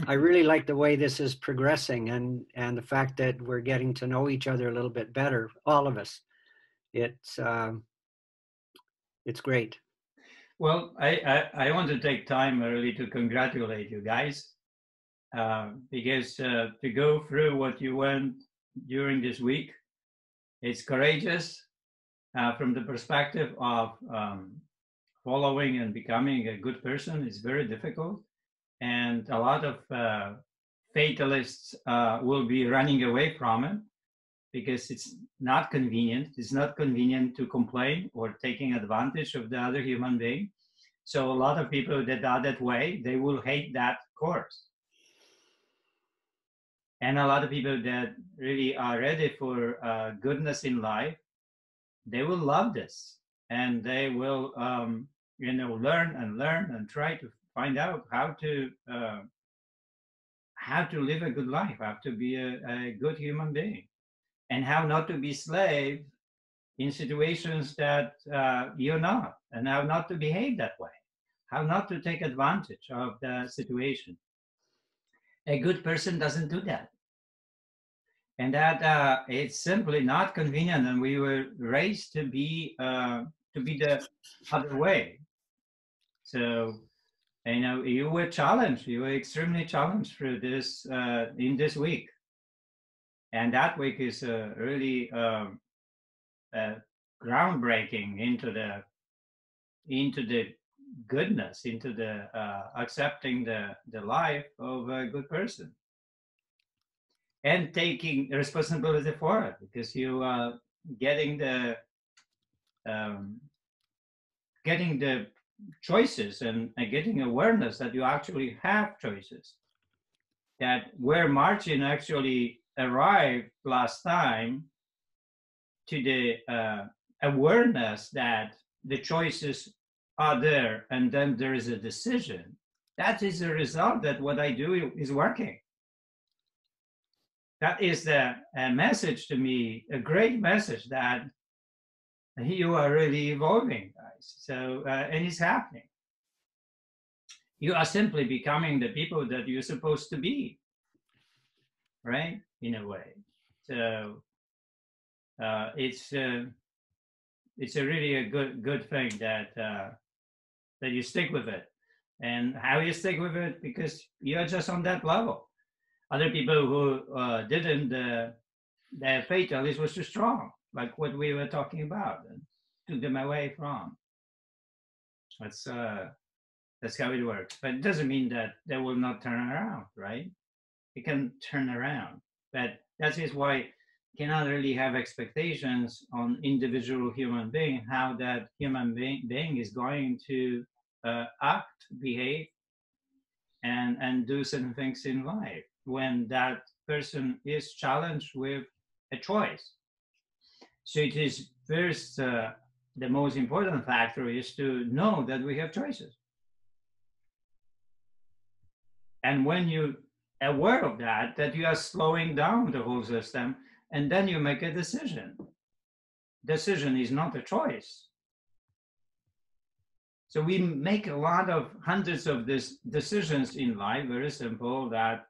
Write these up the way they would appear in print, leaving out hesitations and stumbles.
I really like the way this is progressing, and the fact that we're getting to know each other a little bit better, all of us. It's it's great. Well, I want to take time really to congratulate you guys because to go through what you went during this week, it's courageous from the perspective of following and becoming a good person. It's very difficult, and a lot of fatalists will be running away from it because it's not convenient. It's not convenient to complain or taking advantage of the other human being. So a lot of people that are that way, they will hate that course. And a lot of people that really are ready for goodness in life, they will love this, and they will, learn and try to find out how to live a good life, how to be a good human being, and how not to be slave in situations that you're not, and how not to behave that way, how not to take advantage of the situation. A good person doesn't do that. And that it's simply not convenient, and we were raised to be the other way. So you were challenged, you were extremely challenged through this in this week, and that week is really groundbreaking into the goodness, into the accepting the life of a good person and taking responsibility for it, because you are getting um, getting the choices and getting awareness that you actually have choices, that where Martin actually arrived last time to the awareness that the choices are there and then there is a decision. That is the result that what I do is working. That is the message to me, a great message that you are really evolving, guys. So, and it's happening. You are simply becoming the people that you're supposed to be, right? In a way. So it's a really a good thing that that you stick with it. And how you stick with it, because you're just on that level. Other people who didn't, their fatalist was too strong, like what we were talking about, and took them away from. That's how it works. But it doesn't mean that they will not turn around, right? It can turn around. But that is why you cannot really have expectations on individual human being, how that human being is going to act, behave, and do certain things in life when that person is challenged with a choice. So it is first, the most important factor is to know that we have choices. And when you aware of that you are slowing down the whole system, and then you make a decision. Decision is not a choice. So we make a lot of hundreds of these decisions in life, very simple, that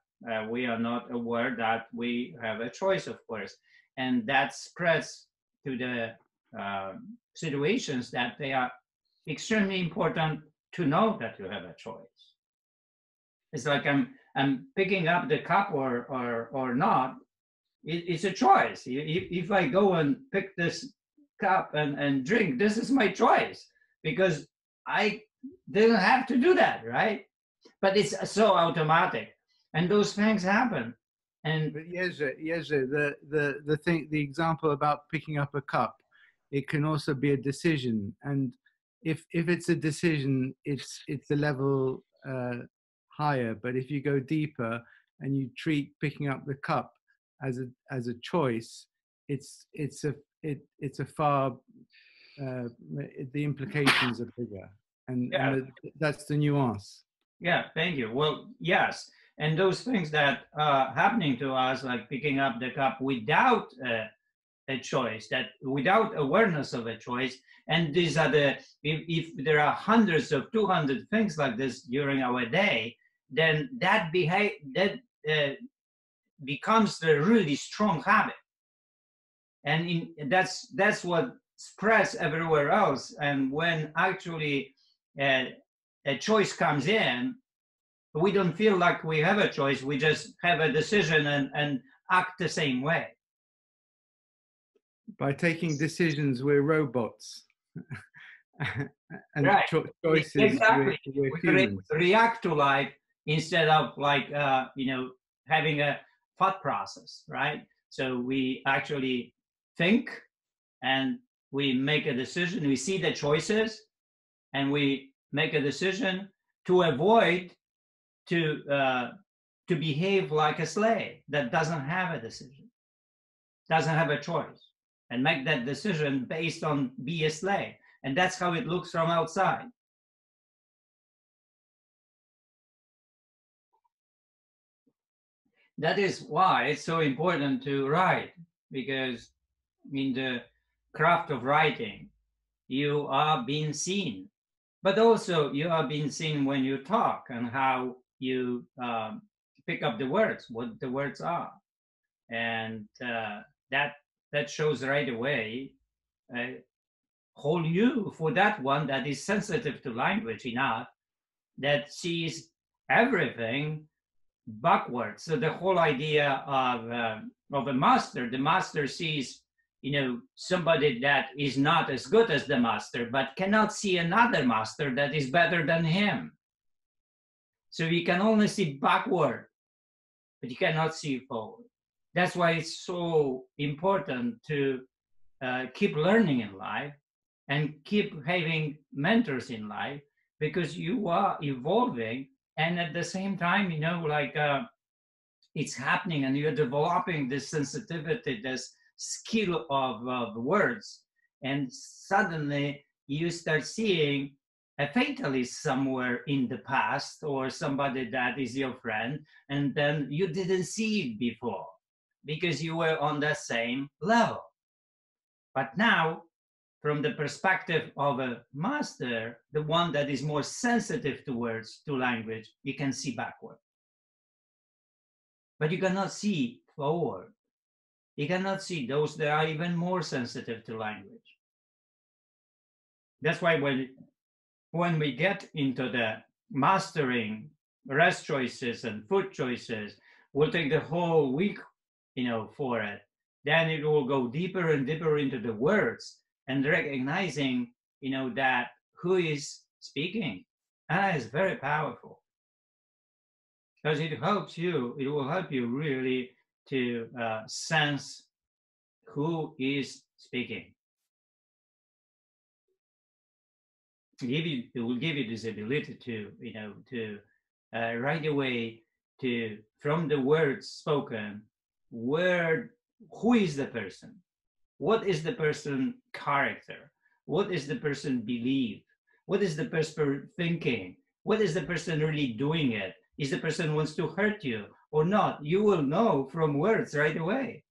we are not aware that we have a choice, of course. And that spreads to the situations that they are extremely important to know that you have a choice. It's like I'm picking up the cup or not. It's a choice. If I go and pick this cup and drink, this is my choice, because I didn't have to do that, right? But it's so automatic, and those things happen. And But Jezre, the thing, the example about picking up a cup, it can also be a decision, and if it's a decision, it's a level higher. But if you go deeper and you treat picking up the cup as a choice, it's a far the implications are bigger, and that's the nuance. Yeah, thank you. Well, yes, and those things that are happening to us, like picking up the cup without a choice, that without awareness of a choice, and these are if there are hundreds of 200 things like this during our day, then that becomes a really strong habit, and that's what spreads everywhere else. And when actually a choice comes in, we don't feel like we have a choice. We just have a decision and act the same way. By taking decisions, we're robots. And Right. choices, exactly. we're We humans. react to life instead of like having a thought process, right? So we actually think and we make a decision. We see the choices and we make a decision to avoid to behave like a slave that doesn't have a decision, doesn't have a choice, and make that decision based on be a slave. And that's how it looks from outside. That is why it's so important to write, because in the craft of writing, you are being seen, but also you are being seen when you talk and how you pick up the words, what the words are. And that shows right away whole you for that one that is sensitive to language enough that sees everything backwards. So the whole idea of a master, the master sees somebody that is not as good as the master, but cannot see another master that is better than him. So you can only see backward, but you cannot see forward. That's why it's so important to keep learning in life and keep having mentors in life, because you are evolving, and at the same time, it's happening, and you're developing this sensitivity, this skill of words, and suddenly you start seeing a fatalist somewhere in the past, or somebody that is your friend, and then you didn't see it before because you were on the same level. But now, from the perspective of a master, the one that is more sensitive to words, to language, you can see backward. But you cannot see forward. You cannot see those that are even more sensitive to language. That's why when we get into the mastering rest choices and food choices, we'll take the whole week, for it. Then it will go deeper and deeper into the words and recognizing, that who is speaking. And that is very powerful, because it will help you really to sense who is speaking. It will give you this ability to right away from the words spoken, who is the person? What is the person character? What is the person believe? What is the person thinking? What is the person really doing it? Is the person wants to hurt you or not? You will know from words right away.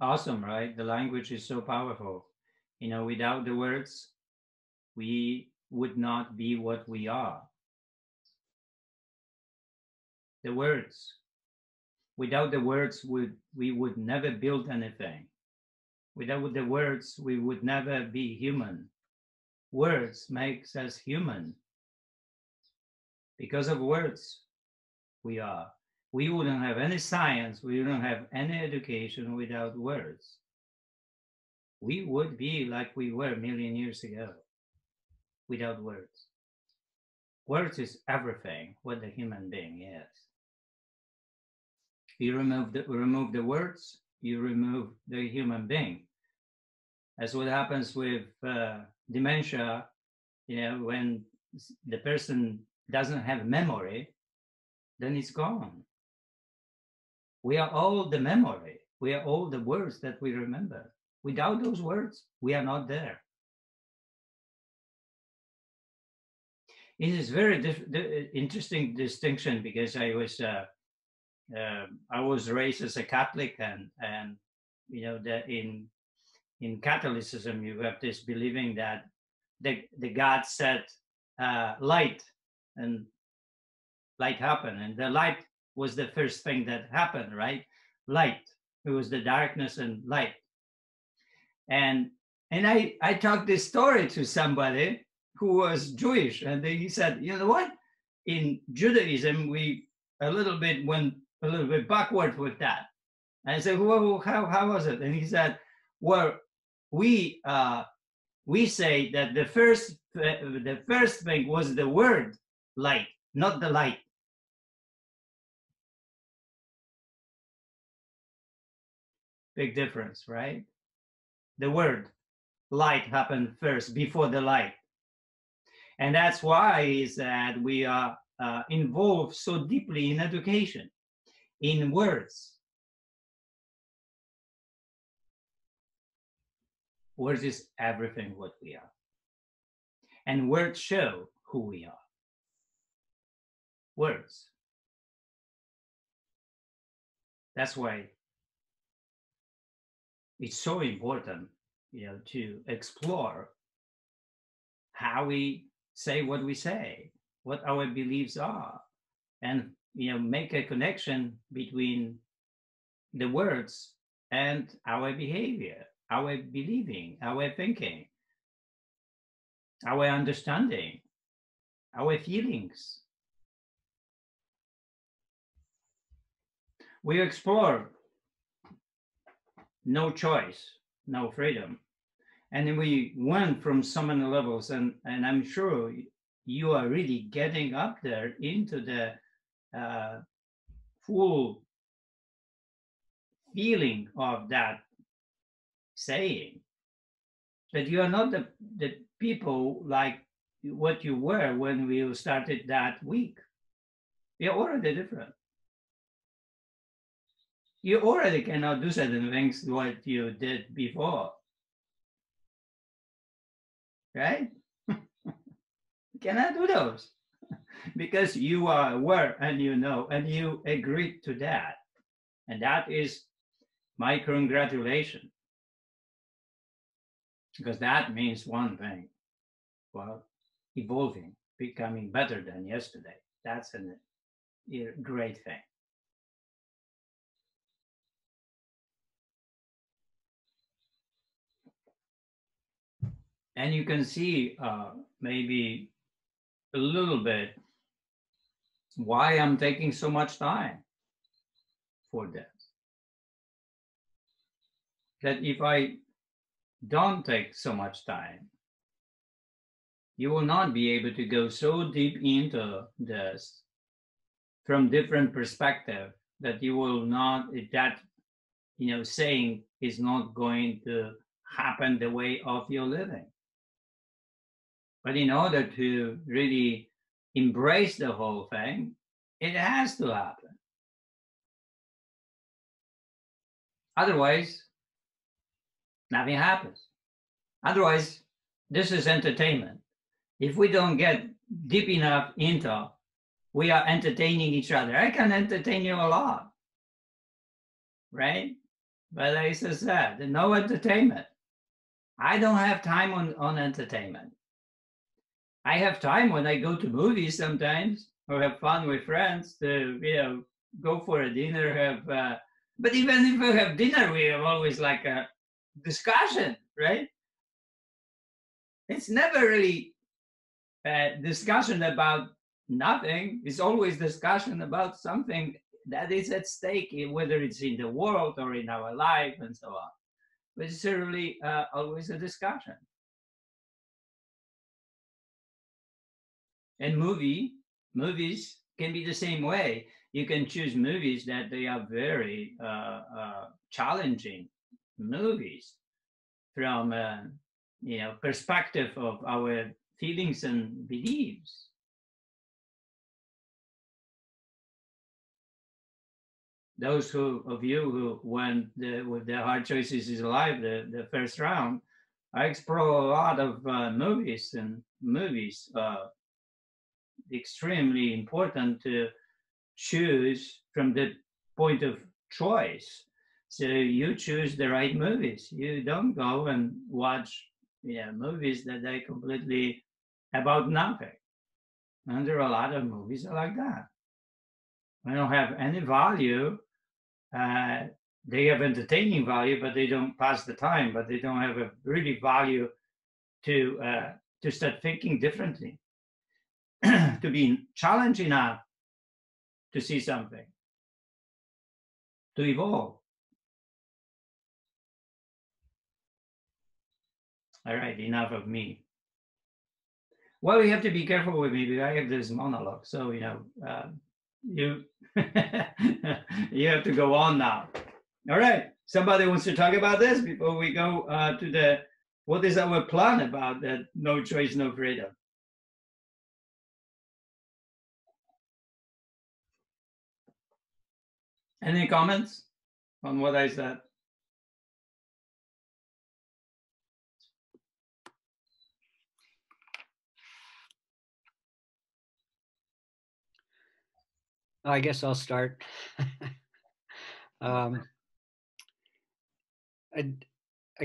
Awesome, right? The language is so powerful. Without the words, we would not be what we are. The words. Without the words, we would never build anything. Without the words, we would never be human. Words makes us human. Because of words, we are. We wouldn't have any science, we wouldn't have any education without words. We would be like we were a million years ago without words. Words is everything what the human being is. You remove the words, you remove the human being. That's what happens with dementia. When the person doesn't have memory, then it's gone. We are all the memory. We are all the words that we remember. Without those words, we are not there. It is very interesting distinction, because I was raised as a Catholic, and you know that in Catholicism you have this believing that the God said light, and light happened, and the light was the first thing that happened, right? Light. It was the darkness and light. And I talked this story to somebody who was Jewish, and he said, you know what? In Judaism, we went a little bit backward with that. And I said, well, how was it? And he said, well, we say that the first thing was the word light, not the light. Big difference, right? The word light happened first before the light. And that's why is that we are involved so deeply in education, in words. Words is everything what we are. And words show who we are. Words. That's why it's so important, to explore how we say what we say, what our beliefs are, and make a connection between the words and our behavior, our believing, our thinking, our understanding, our feelings. We explore no choice, no freedom. And then we went from so many levels, and I'm sure you are really getting up there into the full feeling of that saying, that you are not the people like what you were when we started that week. We are already different. You already cannot do certain things what you did before. Right? You cannot do those because you are aware and and you agreed to that. And that is my congratulations. Because that means one thing. Well, evolving, becoming better than yesterday. That's a great thing. And you can see maybe a little bit why I'm taking so much time for this. That if I don't take so much time, you will not be able to go so deep into this from different perspective that you will not, that saying is not going to happen the way of your living. But in order to really embrace the whole thing, it has to happen. Otherwise, nothing happens. Otherwise, this is entertainment. If we don't get deep enough into, we are entertaining each other. I can entertain you a lot, right? But as I said, no entertainment. I don't have time on entertainment. I have time when I go to movies sometimes or have fun with friends to, go for a dinner, but even if we have dinner, we have always like a discussion, right? It's never really a discussion about nothing. It's always discussion about something that is at stake, whether it's in the world or in our life and so on. But it's certainly always a discussion. And movies can be the same way. You can choose movies that they are very challenging movies from perspective of our feelings and beliefs. Those of you who went with the Hard Choices is Alive, the first round, I explore a lot of movies extremely important to choose from the point of choice. So you choose the right movies. You don't go and watch movies that are completely about nothing. And there are a lot of movies like that. They don't have any value. They have entertaining value, but they don't pass the time. But they don't have a really value to start thinking differently, to be challenged enough to see something, to evolve. All right, enough of me. Well, you have to be careful with me because I have this monologue. So, you you have to go on now. All right. Somebody wants to talk about this before we go to what is our plan about that no choice, no freedom? Any comments on what I said? I guess I'll start. I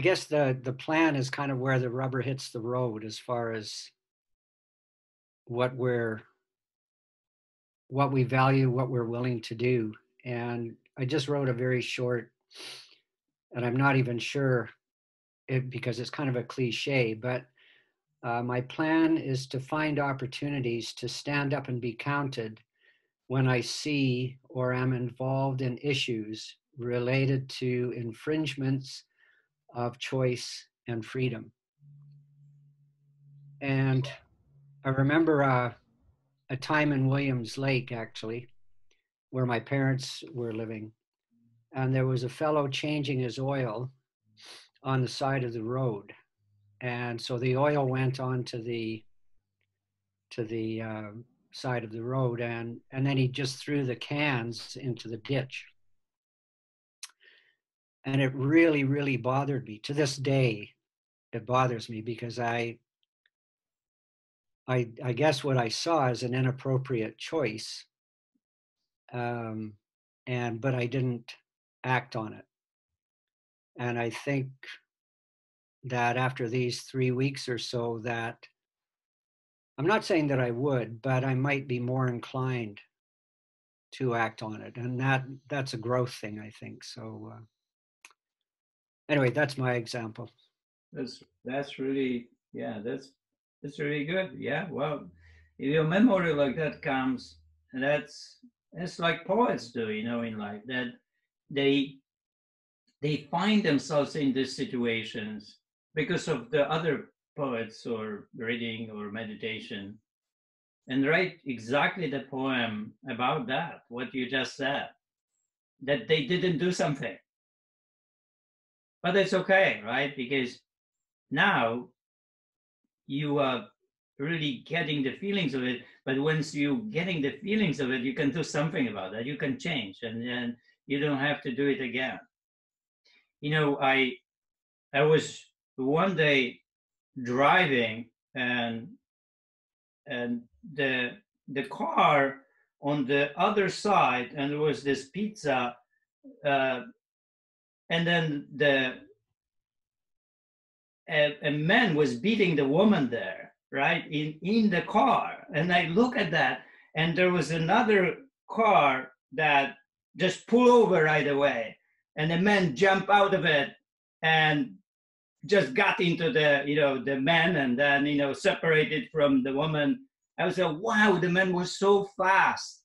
guess the plan is kind of where the rubber hits the road as far as what we value, what we're willing to do. And I just wrote a very short, and I'm not even sure because it's kind of a cliche, but my plan is to find opportunities to stand up and be counted when I see or am involved in issues related to infringements of choice and freedom. And I remember a time in Williams Lake, actually, where my parents were living. And there was a fellow changing his oil on the side of the road. And so the oil went onto the side of the road, and then he just threw the cans into the ditch. And it really, really bothered me. To this day, it bothers me because I guess what I saw is an inappropriate choice, but I didn't act on it. And I think that after these 3 weeks or so, that I'm not saying that I would, but I might be more inclined to act on it, and that's a growth thing, I think. So anyway, that's my example. That's really that's really good. Yeah, well, if your memory like that comes, and it's like poets do, in life, that they find themselves in these situations because of the other poets or reading or meditation, and write exactly the poem about that, what you just said, that they didn't do something. But it's okay, right? Because now you are really getting the feelings of it. But once you're getting the feelings of it, you can do something about that. You can change, and then you don't have to do it again. I was one day driving, and the car on the other side, and there was this pizza, and then a man was beating the woman there, right, in the car. And I look at that, and there was another car that just pulled over right away, and the man jumped out of it and just got into the man, and then separated from the woman. I was like, wow, the man was so fast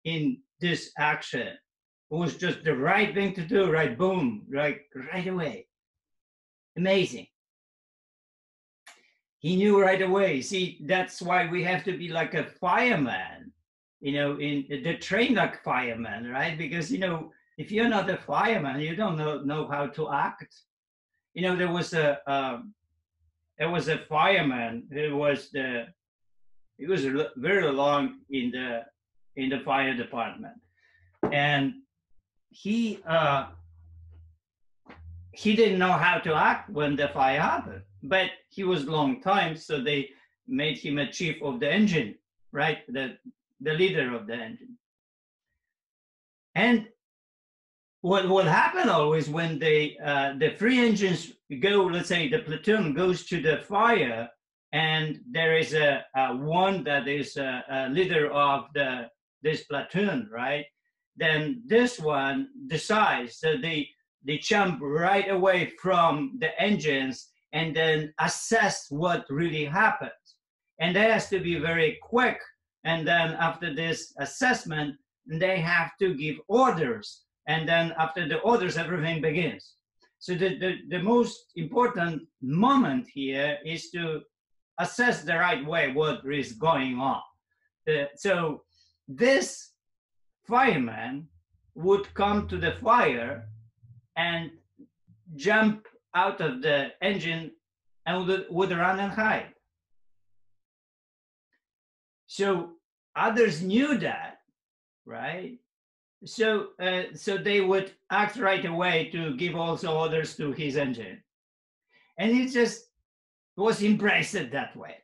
in this action. It was just the right thing to do, right? Boom, right away. Amazing. He knew right away. See, that's why we have to be like a fireman, in the train like fireman, right? Because if you're not a fireman, you don't know how to act. There was a fireman who was very long in the fire department, and he didn't know how to act when the fire happened, but he was long time, so they made him a chief of the engine right? The leader of the engine. And what will happen always when the three engines go, let's say the platoon goes to the fire, and there is a one that is a leader of this platoon, right? Then this one decides, so they jump right away from the engines and then assess what really happens. And that has to be very quick. And then after this assessment, they have to give orders. And then after the orders, everything begins. So the most important moment here is to assess the right way what is going on. So this fireman would come to the fire and jump out of the engine and would run and hide. So others knew that, right? So they would act right away to give also orders to his engine. And it just was embraced that way.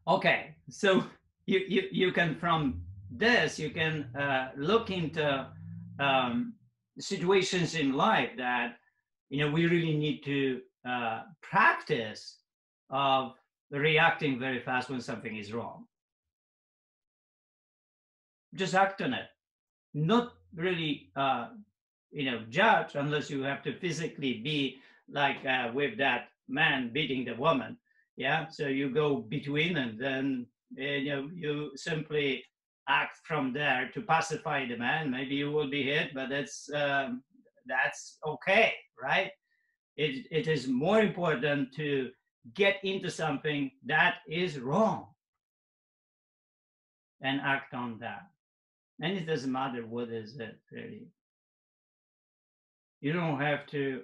Okay, so you can, from this, you can look into situations in life that, we really need to practice of reacting very fast when something is wrong. Just act on it. Not really, judge, unless you have to physically be like with that man beating the woman. Yeah, so you go between, and then you simply act from there to pacify the man. Maybe you will be hit, but that's okay, right? It is more important to get into something that is wrong and act on that. And it doesn't matter what is it, really. You don't have to,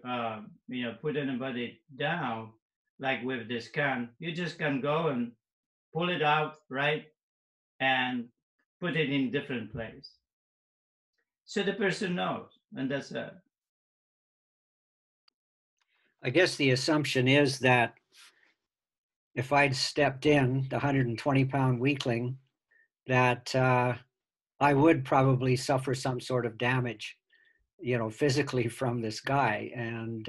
put anybody down, like with this can. You just can go and pull it out, right? And put it in different place. So the person knows, and that's it. I guess the assumption is that if I'd stepped in, the 120-pound weakling, that I would probably suffer some sort of damage, physically from this guy. And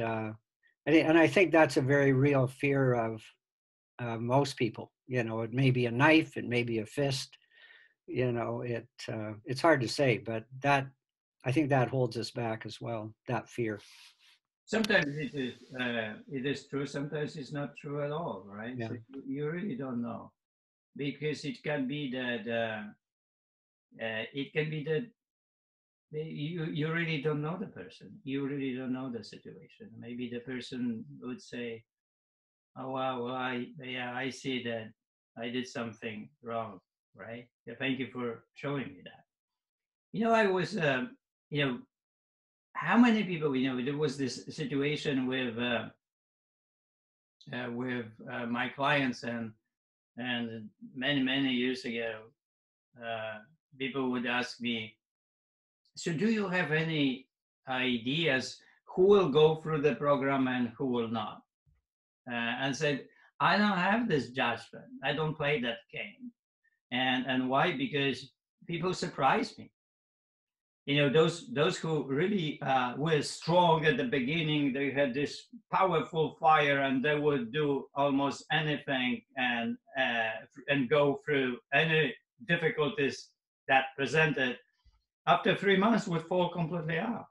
I think that's a very real fear of most people. It may be a knife, it may be a fist. It's hard to say, but I think that holds us back as well, that fear. Sometimes it is true, sometimes it's not true at all, right? Yeah. So you really don't know, because it can be that you really don't know the person. You really don't know the situation. Maybe the person would say, "Oh wow, well I see that I did something wrong, right? Yeah, thank you for showing me that." I was how many people there was this situation with my clients, and many years ago, people would ask me, so do you have any ideas who will go through the program and who will not? And said, I don't have this judgment. I don't play that game. And why? Because people surprise me. Those who really were strong at the beginning, they had this powerful fire, and they would do almost anything and go through any difficulties that presented. After 3 months, would fall completely out.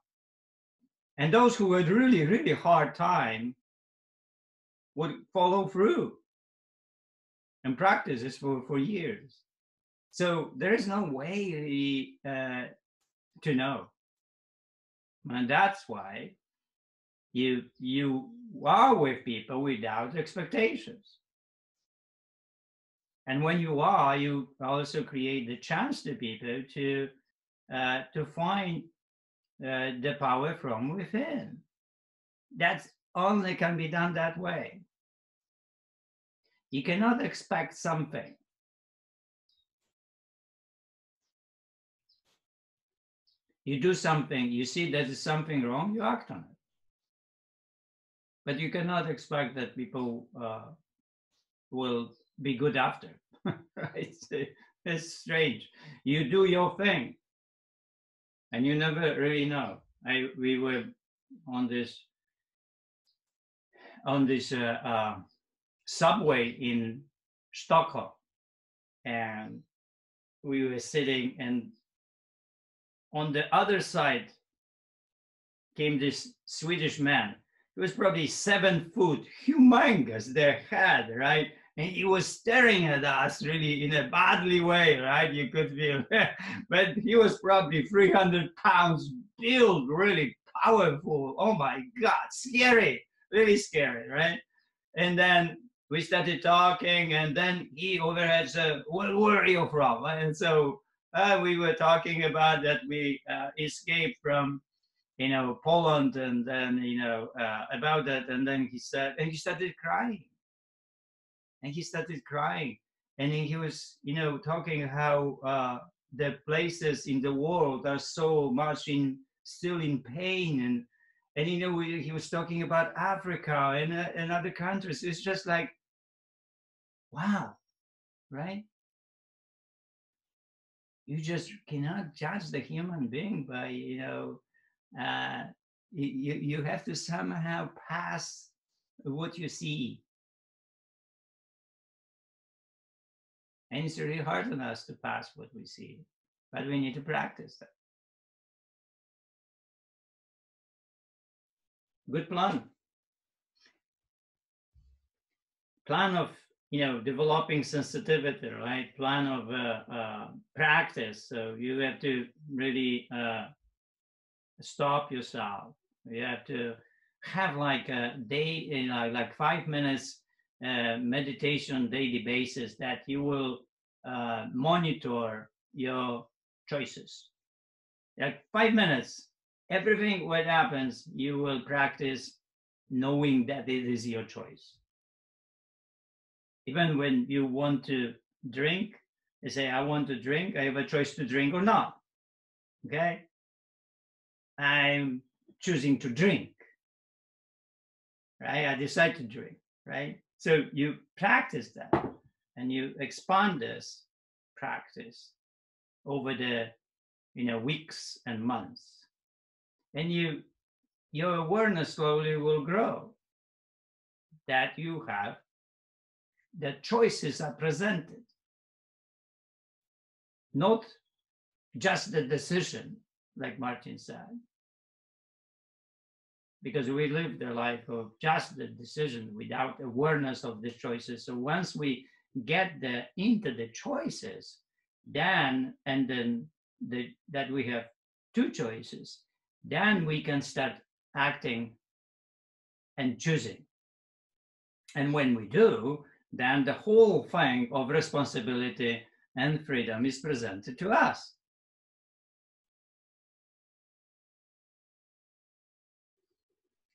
And those who had really, really hard time would follow through and practice this for years. So there is no way to know. And that's why you are with people without expectations. And when you are, you also create the chance to people to find the power from within. That only can be done that way. You cannot expect something. You do something, you see that there's something wrong, you act on it. But you cannot expect that people will be good after. Right? It's strange. You do your thing, and you never really know. We were on this subway in Stockholm, and we were sitting, and on the other side came this Swedish man. He was probably 7 foot, humongous, their head, right? And he was staring at us really in a badly way, right? You could feel, but he was probably 300 pounds build, really powerful. Oh my God, scary, really scary, right? And then we started talking, and then he overheard said, "Where are you from?" And so we were talking about that we escaped from, Poland, and then, about that. And then he said, and he started crying. And he started crying. And he was, talking how the places in the world are so much still in pain. And he was talking about Africa and other countries. It's just like, wow, right? You just cannot judge the human being by, you have to somehow pass what you see. And it's really hard on us to pass what we see, but we need to practice that. Good plan. Plan of, developing sensitivity, right? Plan of practice. So you have to really stop yourself. You have to have like a day, like 5 minutes meditation on daily basis that you will monitor your choices. Like 5 minutes, everything what happens, you will practice knowing that it is your choice. Even when you want to drink, you say, I want to drink, I have a choice to drink or not. Okay? I'm choosing to drink. Right? I decide to drink, right? So you practice that, and you expand this practice over the weeks and months, and your awareness slowly will grow that you have, that choices are presented, not just the decision, like Martin said, because we live the life of just the decision without awareness of the choices. So once we get into the choices, that we have 2 choices, then we can start acting and choosing. And when we do, then the whole thing of responsibility and freedom is presented to us.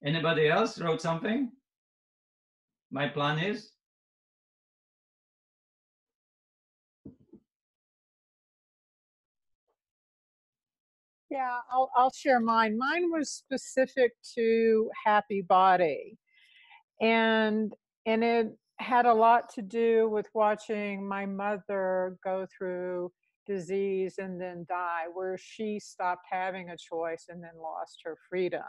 Anybody else wrote something? My plan is? Yeah, I'll share mine. Mine was specific to Happy Body, and it had a lot to do with watching my mother go through disease and then die, where she stopped having a choice and then lost her freedom.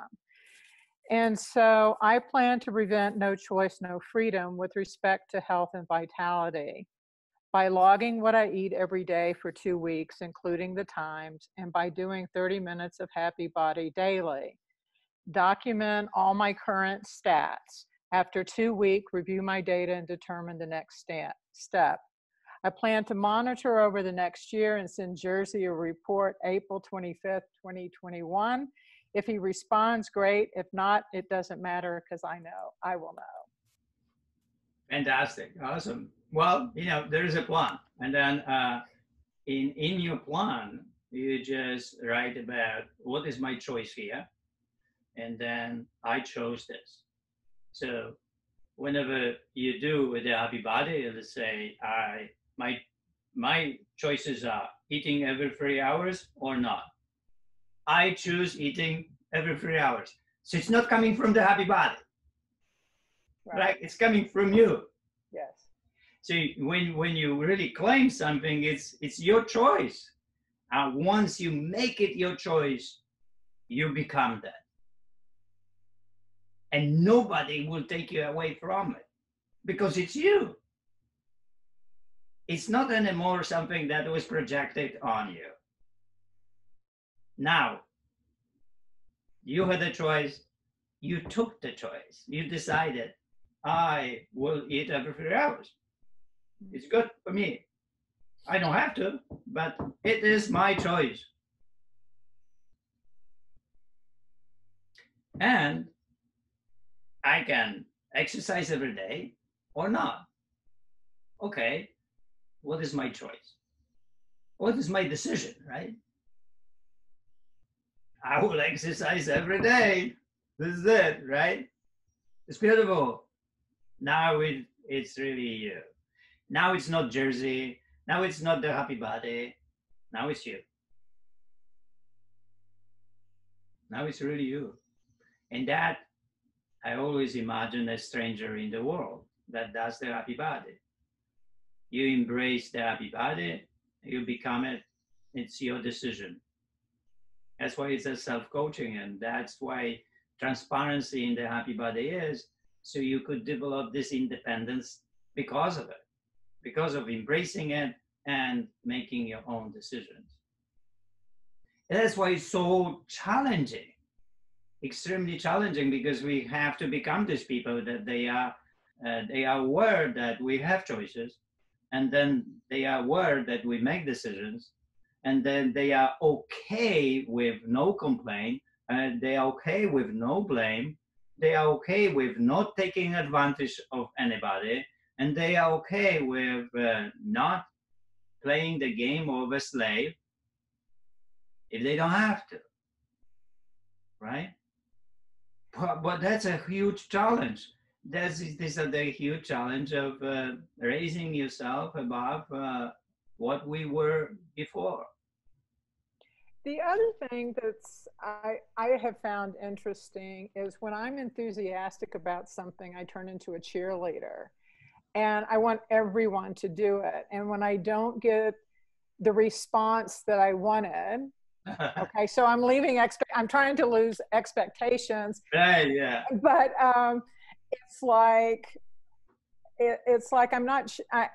And so I plan to prevent no choice, no freedom with respect to health and vitality by logging what I eat every day for 2 weeks, including the times, and by doing 30 minutes of Happy Body daily. Document all my current stats. After 2 weeks, review my data and determine the next step. I plan to monitor over the next year and send Jerzy a report April 25th, 2021. If he responds, great. If not, it doesn't matter, because I will know. Fantastic. Awesome. Well, there is a plan. And then in your plan, you just write about what is my choice here. And then I chose this. So whenever you do with the Happy Body, let's say my choices are eating every 3 hours or not. I choose eating every 3 hours. So it's not coming from the Happy Body. Right? It's coming from you. Yes. So when you really claim something, it's your choice. Once you make it your choice, you become that. And nobody will take you away from it because it's you. It's not anymore something that was projected on you. Now, you had a choice. You took the choice. You decided, I will eat every 3 hours. It's good for me. I don't have to, but it is my choice. And I can exercise every day or not. Okay, what is my choice? What is my decision, right? I will exercise every day. This is it, right? It's beautiful. Now it's really you. Now it's not Jersey. Now it's not the happy body. Now it's you. Now it's really you. And that, I always imagine a stranger in the world that does the happy body. You embrace the happy body, you become it. It's your decision. That's why it's a self-coaching, and that's why transparency in the happy body is, so you could develop this independence because of it, because of embracing it and making your own decisions. And that's why it's so challenging, extremely challenging, because we have to become these people that they are aware that we have choices, and then they are aware that we make decisions, and then they are okay with no complaint, and they are okay with no blame, they are okay with not taking advantage of anybody, and they are okay with not playing the game of a slave if they don't have to, right? But that's a huge challenge. This is the huge challenge of raising yourself above what we were before. The other thing that's I have found interesting is when I'm enthusiastic about something, I turn into a cheerleader. And I want everyone to do it. And when I don't get the response that I wanted, okay, so I'm I'm trying to lose expectations. Right, yeah. But it's like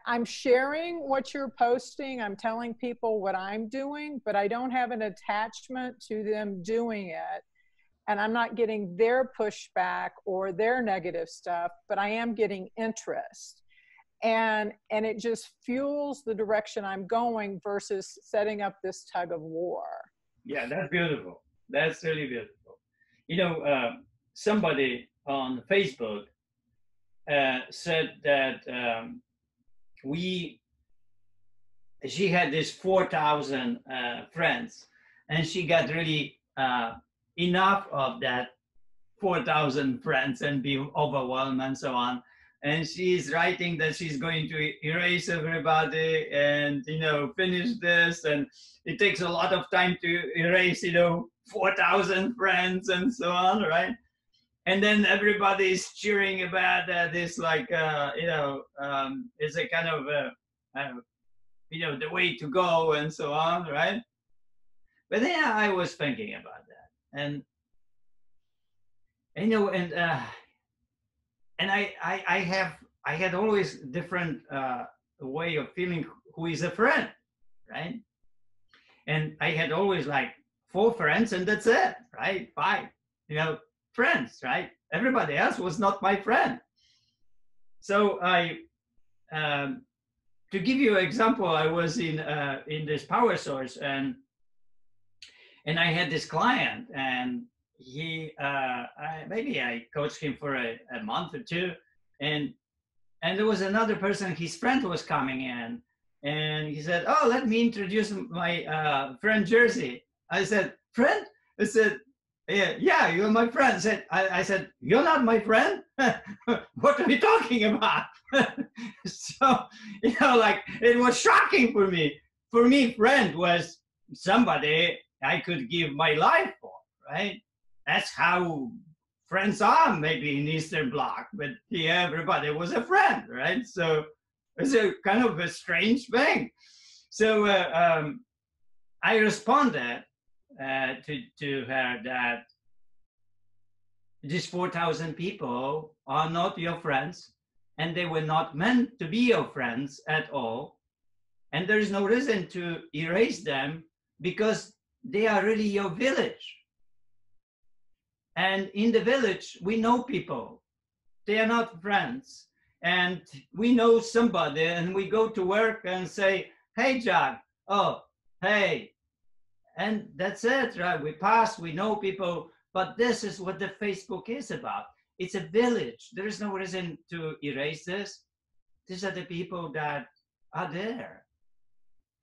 I'm sharing what you're posting. I'm telling people what I'm doing, but I don't have an attachment to them doing it. And I'm not getting their pushback or their negative stuff, but I am getting interest. And it just fuels the direction I'm going versus setting up this tug of war. Yeah, that's beautiful. That's really beautiful. You know, somebody on Facebook said that she had this 4,000 friends, and she got really enough of that 4,000 friends and be overwhelmed and so on. And she's writing that she's going to erase everybody and, you know, finish this. And it takes a lot of time to erase, you know, 4,000 friends and so on, right? And then everybody is cheering about this, like, you know, it's a kind of, you know, the way to go and so on, right? But then I was thinking about that. And you know, and I had always different way of feeling who is a friend, right? And I had always like 4 friends and that's it, right? 5, you know, friends, right? Everybody else was not my friend. So to give you an example, I was in this Power Source, and I had this client, and he maybe I coached him for a month or 2, and there was another person, his friend was coming in, and he said, "Oh, let me introduce my friend Jersey." I said, "Friend?" I said, "Yeah, you're my friend." I said, "You're not my friend? What are you talking about?" So, you know, like, it was shocking for me. For me, friend was somebody I could give my life for, right? That's how friends are, maybe in Eastern Bloc, but here everybody was a friend, right? So It's a kind of a strange thing. So I responded to her that these 4,000 people are not your friends, and they were not meant to be your friends at all. And there is no reason to erase them because they are really your village. And in the village, we know people. They are not friends. And we know somebody, and we go to work and say, hey, Jack, oh, hey. And that's it, right? We pass, we know people, but this is what the Facebook is about. It's a village. There is no reason to erase this. These are the people that are there.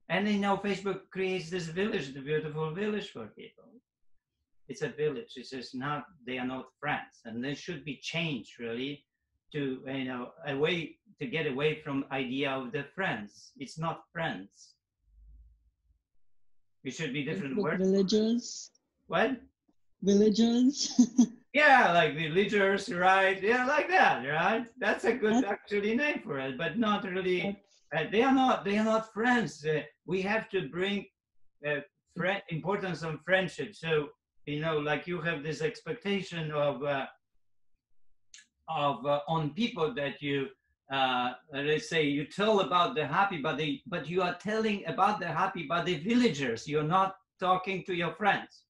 And you know, Facebook creates this village, the beautiful village for people. It's a village. It's just not, they are not friends. And they should be changed really to, you know, a way to get away from idea of the friends. It's not friends. It should be different words. Villagers. What? Villagers. Yeah, like villagers, right? Yeah, like that, right? That's a good actually name for it, but not really. They are not friends. We have to bring importance of friendship. So you know, like you have this expectation of on people that you let's say you tell about the happy body, but you are telling about the happy body villagers. You're not talking to your friends.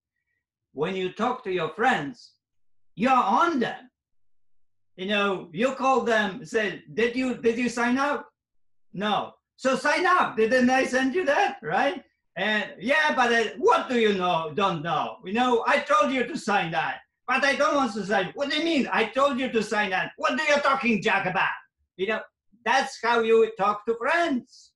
When you talk to your friends, you're on them. You know, you call them, say, did you sign up? No. So sign up. Didn't I send you that? Right? And yeah, but what do you know? Don't know. You know, I told you to sign that, but I don't want to sign. What do you mean? I told you to sign that. What are you talking, Jack, about? You know, that's how you talk to friends.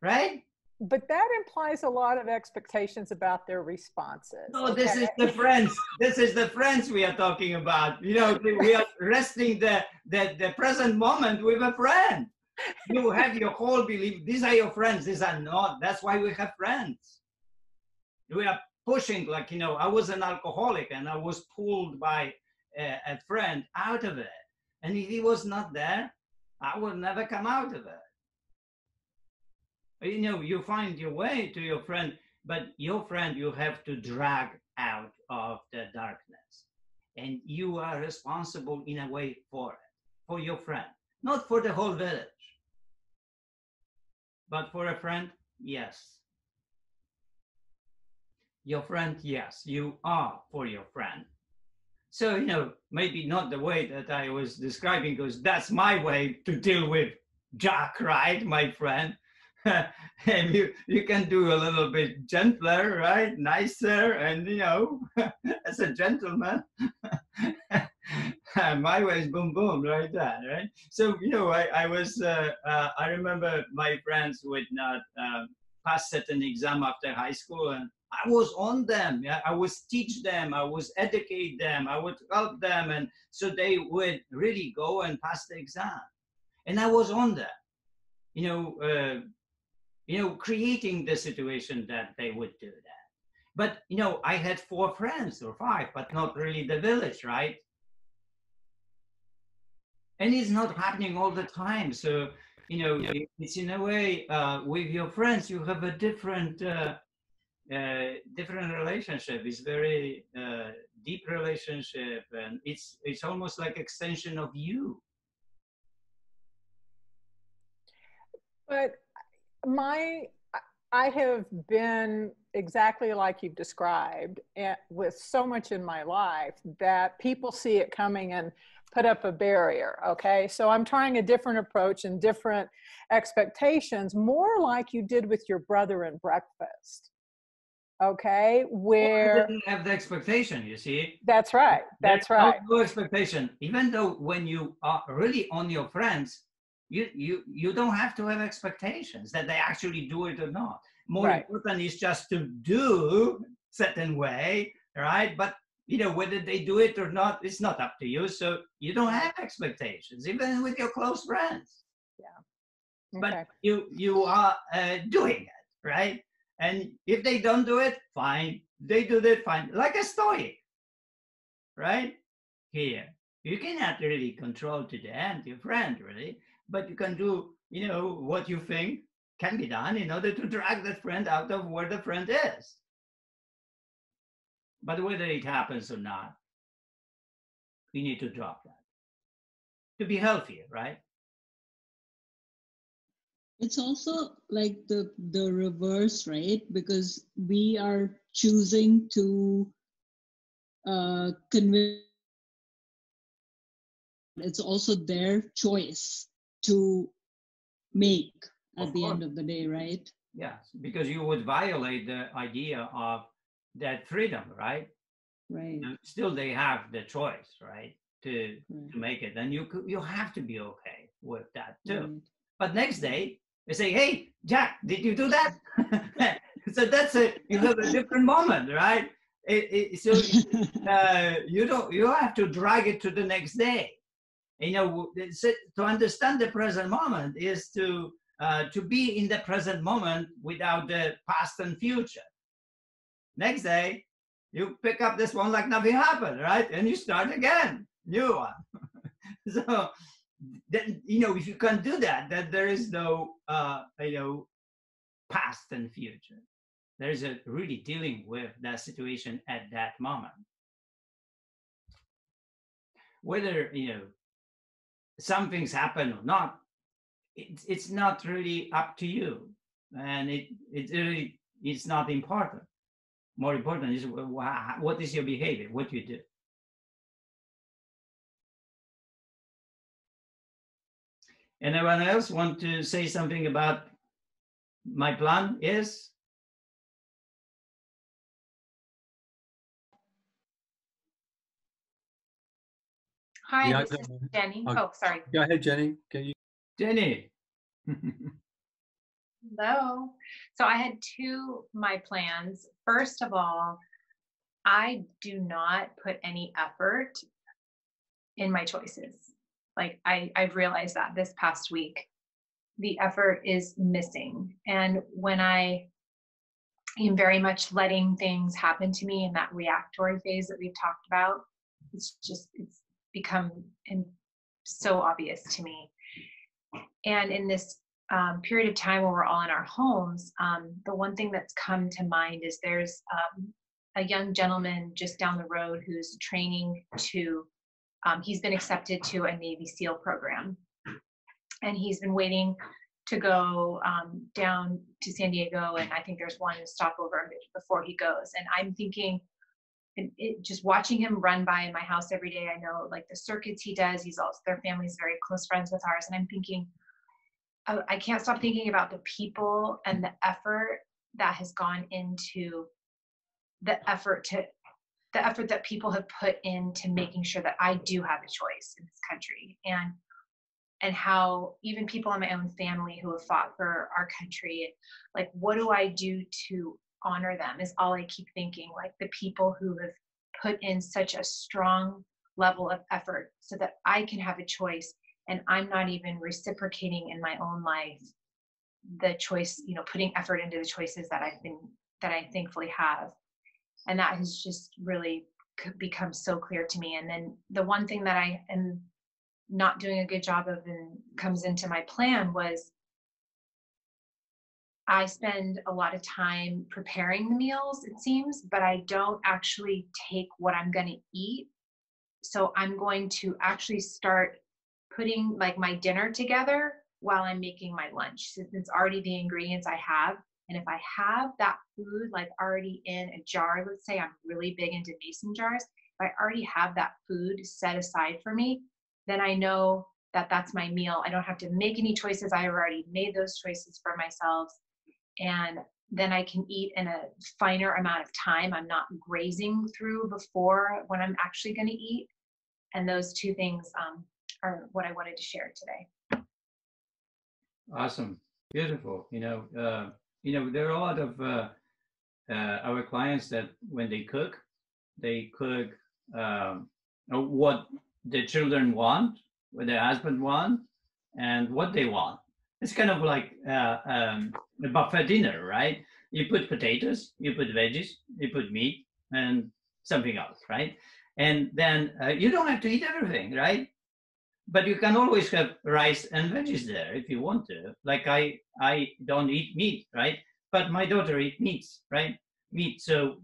Right? But that implies a lot of expectations about their responses. No, okay? This is the friends. This is the friends we are talking about. You know, we are resting the present moment with a friend. You have your whole belief. These are your friends. These are not. That's why we have friends. We are pushing, like, you know, I was an alcoholic and I was pulled by a friend out of it. And if he was not there, I would never come out of it. You know, you find your way to your friend, but your friend you have to drag out of the darkness. And you are responsible in a way for it, for your friend, not for the whole village. But for a friend, yes. Your friend, yes, you are for your friend. So, you know, maybe not the way that I was describing, because that's my way to deal with Jack, right, my friend. And you can do a little bit gentler, right, nicer, and you know, as a gentleman. My way is boom boom, like that, right? So you know, I remember my friends would not pass certain exam after high school, and I was on them. Yeah, I was teach them, I was educate them, I would help them, and so they would really go and pass the exam, and I was on them. You know, creating the situation that they would do that. But, you know, I had 4 friends or 5, but not really the village, right? And it's not happening all the time. So, you know, it's in a way, with your friends, you have a different relationship. It's very deep relationship, and it's almost like extension of you. But I have been exactly like you've described, and with so much in my life that people see it coming and put up a barrier. Okay, so I'm trying a different approach and different expectations, more like you did with your brother in Breakfast. Okay, where well, I didn't have the expectation, you see. That's right. That's right. No expectation, even though when you are really on your friends, you don't have to have expectations that they actually do it or not. More important is just to do certain way, right? But you know, whether they do it or not, it's not up to you. So you don't have expectations, even with your close friends. Yeah. Okay. But you are doing it, right? And if they don't do it, fine. They do it, fine. Like a Stoic, right? Here, you cannot really control to the end your friend, really. but you can do, what you think can be done in order to drag that friend out of where the friend is. But whether it happens or not, we need to drop that to be healthier, right? It's also like the reverse, right? Because we are choosing to convince. It's also their choice to make at the end of the day, right? Yes, because you would violate the idea of that freedom, right? Right. Still, they have the choice, right, to make it, and you have to be okay with that too. Right. But next day, they say, "Hey, Jack, did you do that?" So that's you have a different moment, right? So you have to drag it to the next day. To understand the present moment is to be in the present moment without the past and future. Next day, you pick up this one like nothing happened, right? And you start again, new one. So, then, if you can do that, then there is no, past and future. There is really dealing with that situation at that moment. Whether, some things happen or not, it's not really up to you. And it's not important. More important is what is your behavior, what you do. Anyone else want to say something about my plan is? Hi, Yeah, this is Jenny. Oh, sorry. Go ahead, Jenny. Can you? Jenny. Hello. So I had my plans. First of all, I do not put any effort in my choices. Like I've realized that this past week, the effort is missing. And when I am very much letting things happen to me in that reactory phase that we've talked about, it's become so obvious to me. And in this period of time where we're all in our homes, the one thing that's come to mind is there's a young gentleman just down the road who's training to, he's been accepted to a Navy SEAL program. And he's been waiting to go down to San Diego. And I think there's one stopover before he goes. And I'm thinking, just watching him run by my house every day, I know like the circuits he does, their family's very close friends with ours. And I'm thinking, I can't stop thinking about the people and the effort that has gone into the effort that people have put into making sure that I do have a choice in this country, and how even people in my own family who have fought for our country, like, what do I do to honor them is all I keep thinking, like the people who have put in such a strong level of effort so that I can have a choice, and I'm not even reciprocating in my own life the choice, putting effort into the choices that I thankfully have. And that has just really become so clear to me. And then the one thing that I am not doing a good job of and comes into my plan was I spend a lot of time preparing the meals, it seems, but I don't actually take what I'm going to eat. So I'm going to actually start putting like my dinner together while I'm making my lunch, since it's already the ingredients I have. And if I have that food like already in a jar, let's say I'm really big into mason jars, if I already have that food set aside for me, then I know that that's my meal. I don't have to make any choices. I have already made those choices for myself. And then I can eat in a finer amount of time. I'm not grazing through before when I'm actually going to eat. And those two things are what I wanted to share today. Awesome. Beautiful. There are a lot of our clients that when they cook what the children want, what their husband want, and what they want. It's kind of like a buffet dinner, right? You put potatoes, you put veggies, you put meat, and something else, right? And then you don't have to eat everything, right? but you can always have rice and veggies there if you want to. Like I don't eat meat, right? But my daughter eats meats, right? Meat. So,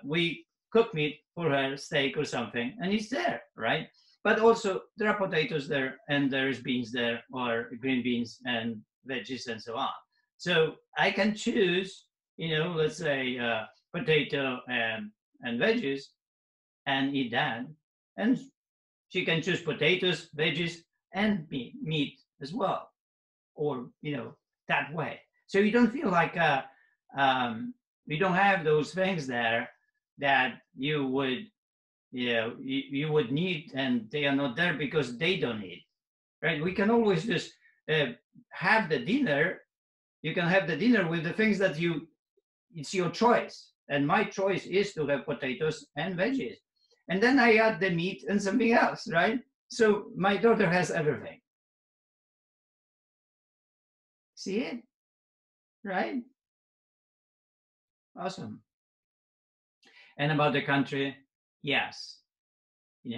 we cook meat for her, steak or something, and it's there, right? But also there are potatoes there, and there's beans there, or green beans and veggies and so on. So I can choose, let's say potato and veggies and eat that. And she can choose potatoes, veggies, and meat as well, or that way. So you don't feel like you don't have those things there that you would you would need, and they are not there because they don't need, right? We can always just have the dinner. You can have the dinner with the things that it's your choice, and my choice is to have potatoes and veggies, and then I add the meat and something else, right? So my daughter has everything. See it? Right? Awesome. And about the country, yes. We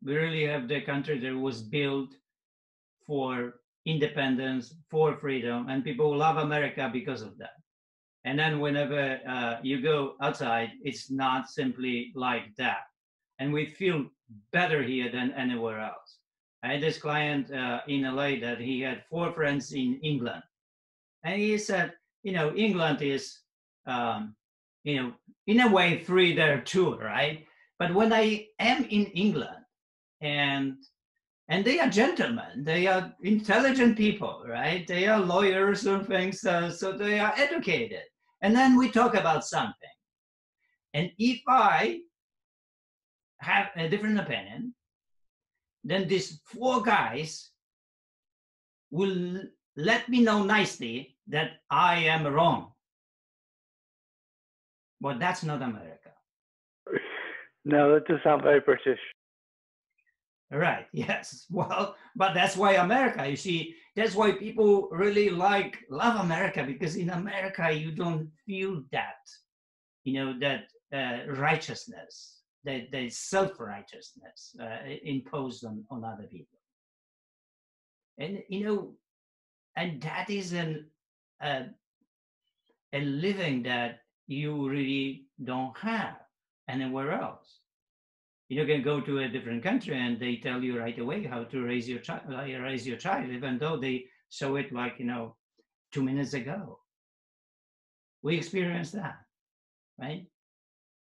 really have the country that was built for independence, for freedom, and people love America because of that. And then whenever you go outside, it's not simply like that. And we feel better here than anywhere else. I had this client in LA that he had 4 friends in England. And he said, England is, in a way free there too, right? But when I am in England, and they are gentlemen, they are intelligent people, right? They are lawyers and things, so they are educated. And then we talk about something. And if I have a different opinion, then these 4 guys will let me know nicely that I am wrong. But that's not America. No, that does sound very British. Right, yes. Well, but that's why America, you see, that's why people really love America, because in America you don't feel that, that righteousness, that self-righteousness imposed on other people. And, and that is a living that you really don't have anywhere else. You can go to a different country and they tell you right away how to raise your child, even though they show it 2 minutes ago. We experienced that, right?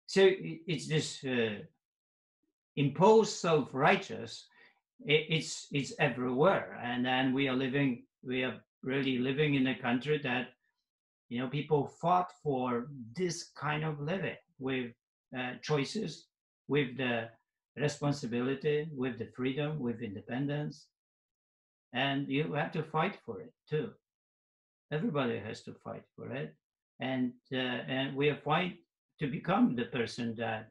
So it's this imposed self-righteous. It's everywhere, and then we are really living in a country that people fought for this kind of living with choices, with the responsibility, with the freedom, with independence. And you have to fight for it too. Everybody has to fight for it. And we are fighting to become the person that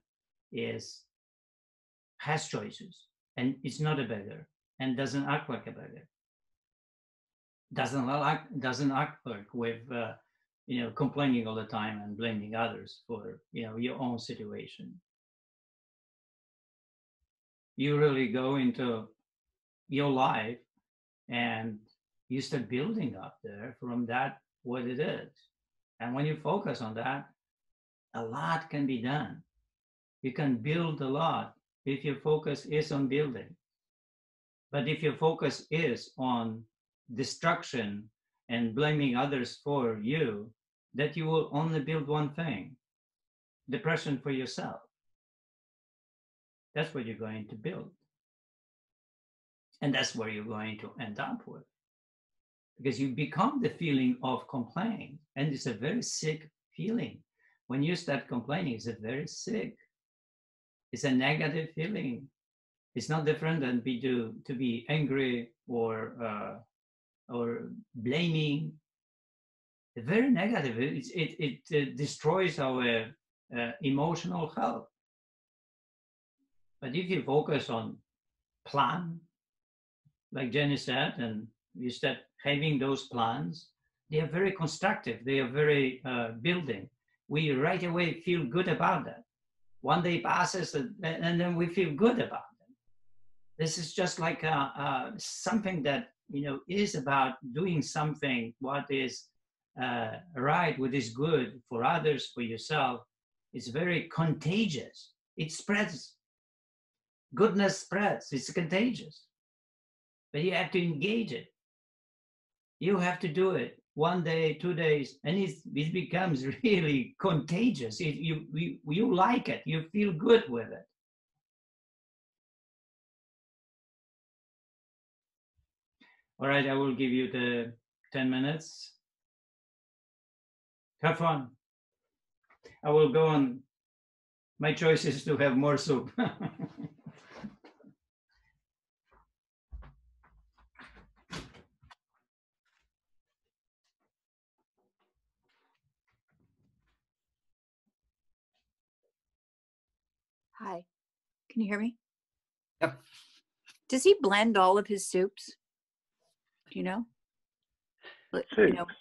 has choices and is not a beggar and doesn't act like a beggar. Doesn't act like with complaining all the time and blaming others for your own situation. You really go into your life and you start building up there from that what it is. And when you focus on that, a lot can be done. You can build a lot if your focus is on building. But if your focus is on destruction and blaming others for you, that you will only build one thing: depression for yourself. That's what you're going to build. And that's where you're going to end up with. Because you become the feeling of complaining. And it's a very sick feeling. When you start complaining, it's a very sick. It's a negative feeling. It's not different than to be angry or blaming. It's very negative. It destroys our emotional health. But if you focus on plan, like Jenny said, and you start having those plans, they are very constructive. They are very building. We right away feel good about that. One day passes and then we feel good about them. This is just like something that, you know, is about doing something what is right, what is good for others, for yourself. It's very contagious. It spreads. Goodness spreads. It's contagious. But you have to engage it. You have to do it 1 day, 2 days, and it becomes really contagious. You like it. You feel good with it. All right, I will give you the 10 minutes. Have fun. I will go on. My choice is to have more soup. Hi, can you hear me? Yep. Does he blend all of his soups? Do you know? You know, Soups?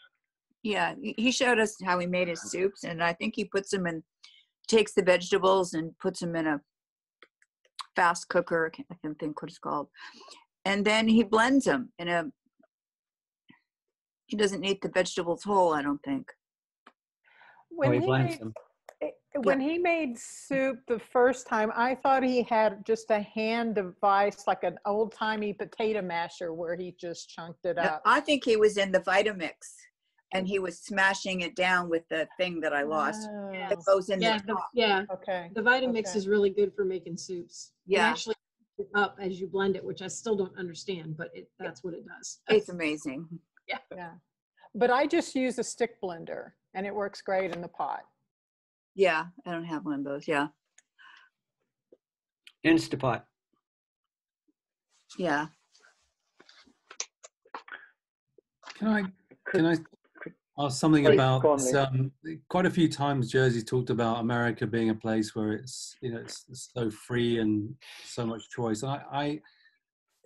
yeah, he showed us how he made his soups, and I think he puts them in, takes the vegetables and puts them in a fast cooker. I can't think what it's called. And then he blends them in a, he doesn't eat the vegetables whole, I don't think. Oh, When he he blends made them. when he made soup the first time, I thought he had just a hand device, like an old-timey potato masher, where he just chunked it No, up. I think he was in the Vitamix and he was smashing it down with the thing that I lost. Oh, It goes in Yeah, the top. yeah. okay. The Vitamix Okay. is really good for making soups. It Yeah. actually heats it up as you blend it, which I still don't understand, but that's what it does. It's amazing. Yeah. But I just use a stick blender and it works great in the pot. Yeah, I don't have one of those. Yeah. Instapot. Yeah. Can I ask something Sorry, about go on, this, Lee. quite a few times Jersey talked about America being a place where it's, you know, it's so free and so much choice. And I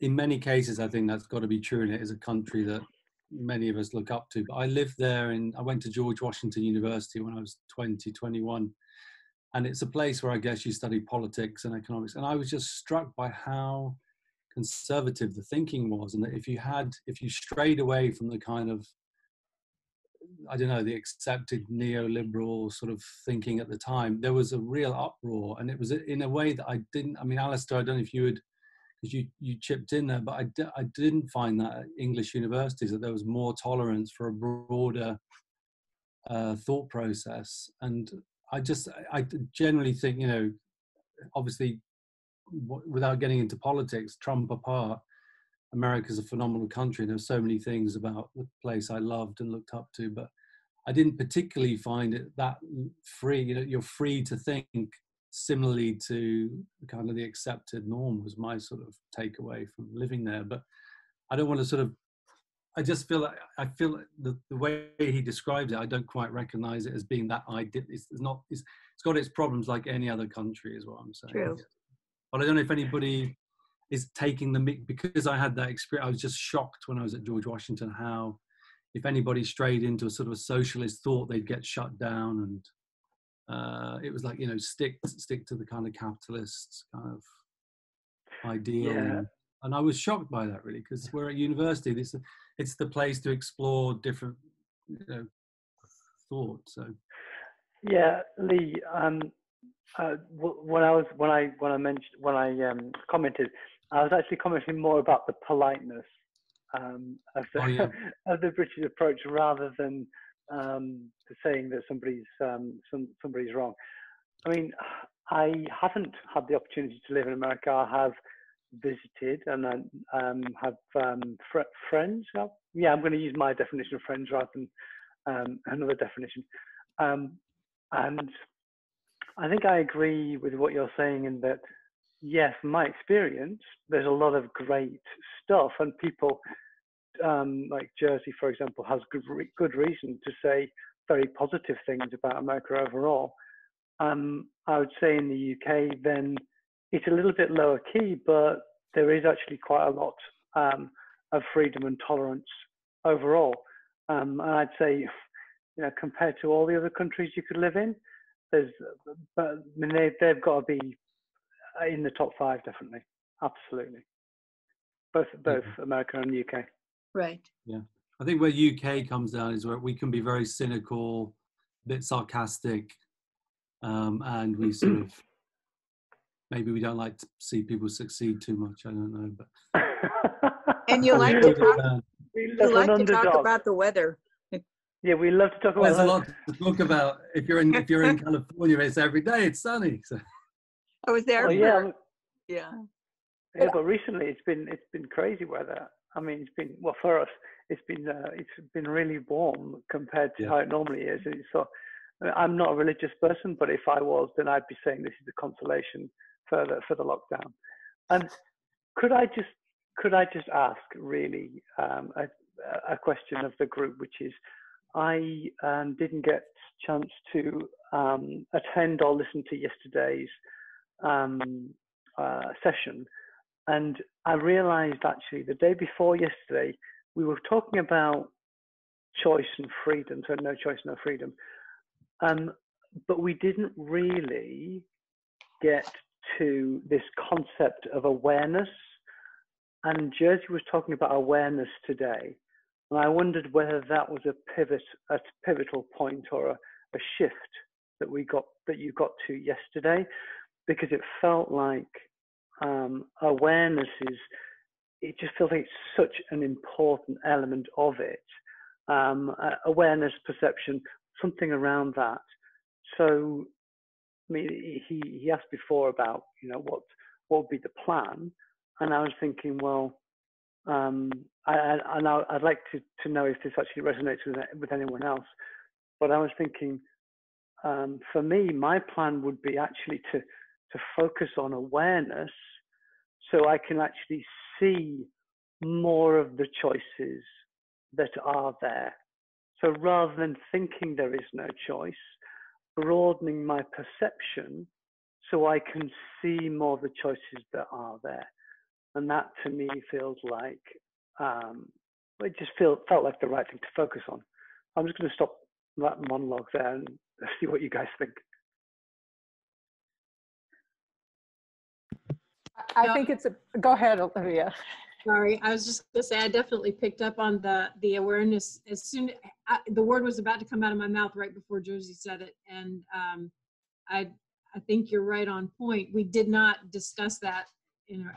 in many cases, I think that's got to be true, and it is a country that many of us look up to. But I lived there, and I went to George Washington University when I was 20, 21. And it's a place where I guess you study politics and economics. And I was just struck by how conservative the thinking was, and that if you strayed away from the kind of, I don't know, the accepted neoliberal sort of thinking at the time, there was a real uproar. And it was in a way that I didn't, I mean, Alistair, I don't know if you would, because you chipped in there, but I didn't find that at English universities, that there was more tolerance for a broader thought process. And I generally think, you know, obviously, without getting into politics, Trump apart, America's a phenomenal country. There's so many things about the place I loved and looked up to, but I didn't particularly find it that free. You know, you're free to think similarly to kind of the accepted norm, was my sort of takeaway from living there. But I don't want to sort of, I just feel like, I feel like the way he describes it, I don't quite recognize it as being that ideal. It's got its problems like any other country, is what I'm saying. True. But I don't know if anybody is taking because I had that experience. I was just shocked when I was at George Washington how if anybody strayed into a sort of a socialist thought, they'd get shut down. And it was like, you know, stick to the kind of capitalist kind of ideal. Yeah. And I was shocked by that, really, because we're at university. It's the place to explore different, you know, thought. So Yeah, Lee. When I commented, I was actually commenting more about the politeness of the of the British approach, rather than saying that somebody's wrong. I mean, I haven't had the opportunity to live in America. I have visited, and I have friends. Yeah, I'm going to use my definition of friends rather than another definition. And I think I agree with what you're saying in that, yes, from my experience, there's a lot of great stuff, and people like Jersey, for example, has good reason to say very positive things about America overall. I would say in the UK, then it's a little bit lower key, but there is actually quite a lot of freedom and tolerance overall. And I'd say, you know, compared to all the other countries you could live in, but I mean, they've got to be in the top 5, definitely, absolutely. both America and UK. Right. Yeah. I think where UK comes down is where we can be very cynical, a bit sarcastic, and we sort of, maybe we don't like to see people succeed too much. I don't know, but And you like to talk about the weather. Yeah, we love to talk about. There's a lot to talk about. If you're in California, it's every day. It's sunny. So. I was there. Yeah. Yeah, but recently it's been crazy weather. I mean, it's been, well, for us, it's been really warm compared to how it normally is. And so I'm not a religious person, but if I was, then I'd be saying this is a consolation for the lockdown. And could I just ask really a question of the group, which is, I didn't get a chance to attend or listen to yesterday's session, and I realized actually the day before yesterday we were talking about choice and freedom, so no choice, no freedom, but we didn't really get to this concept of awareness, and Jerzy was talking about awareness today. And I wondered whether that was a pivotal point or a shift that you got to yesterday, because it felt like awareness it just feels like it's such an important element of it. Awareness, perception, something around that. So, I mean, he asked before about, what would be the plan, and I was thinking, well, I'd like to know if this actually resonates with anyone else. But I was thinking, for me, my plan would be actually to focus on awareness, so I can actually see more of the choices that are there. So rather than thinking there is no choice, broadening my perception so I can see more of the choices that are there. And that to me feels like, it just felt like the right thing to focus on. I'm just going to stop that monologue there and see what you guys think. I think go ahead, Olivia. Sorry, I was just gonna say, I definitely picked up on the awareness as soon the word was about to come out of my mouth right before Jerzy said it. And I think you're right on point. We did not discuss that,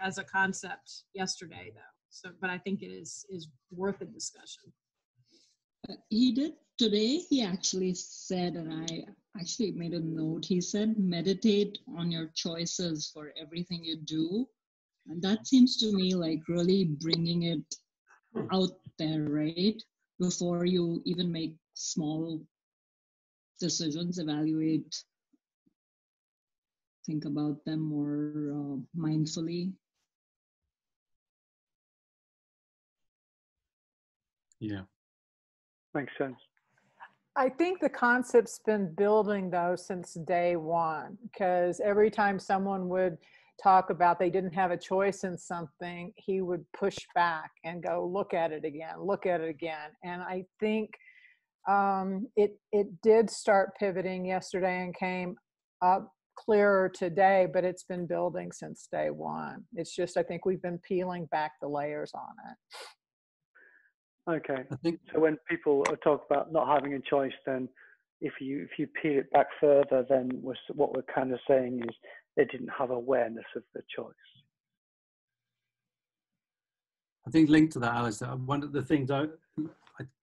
as a concept yesterday though. So, but I think it is worth a discussion. He did today. He actually said, and I actually made a note, he said, meditate on your choices for everything you do. And that seems to me like really bringing it out there, right? Before you even make small decisions, evaluate, think about them more mindfully. Yeah. Makes sense. I think the concept's been building though since day one, because every time someone would talk about they didn't have a choice in something, he would push back and go, look at it again. And I think it did start pivoting yesterday and came up clearer today, but it's been building since day one. It's just, I think we've been peeling back the layers on it. Okay. I think so. When people talk about not having a choice, then if you peel it back further, then what we're kind of saying is they didn't have awareness of the choice. I think linked to that, Alistair, one of the things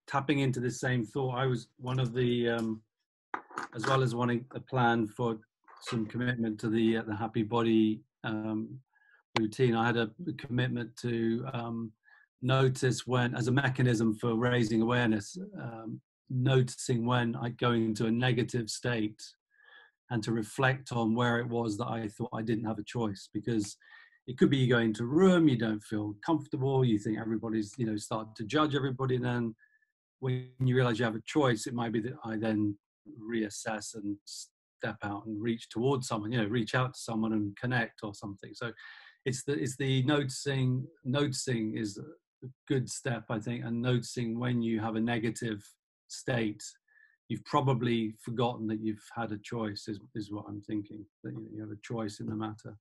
tapping into this same thought, I was one of the, as well as wanting a plan for some commitment to the Happy Body routine, I had a commitment to notice when, as a mechanism for raising awareness, noticing when I go into a negative state and to reflect on where it was that I thought I didn't have a choice. Because it could be you go into a room, you don't feel comfortable, you think everybody's, start to judge everybody. And then when you realize you have a choice, it might be that I then reassess and step out and reach towards someone, reach out to someone and connect or something. So it's the noticing is a good step, I think. And noticing when you have a negative state, you've probably forgotten that you've had a choice, is what I'm thinking, that you have a choice in the matter.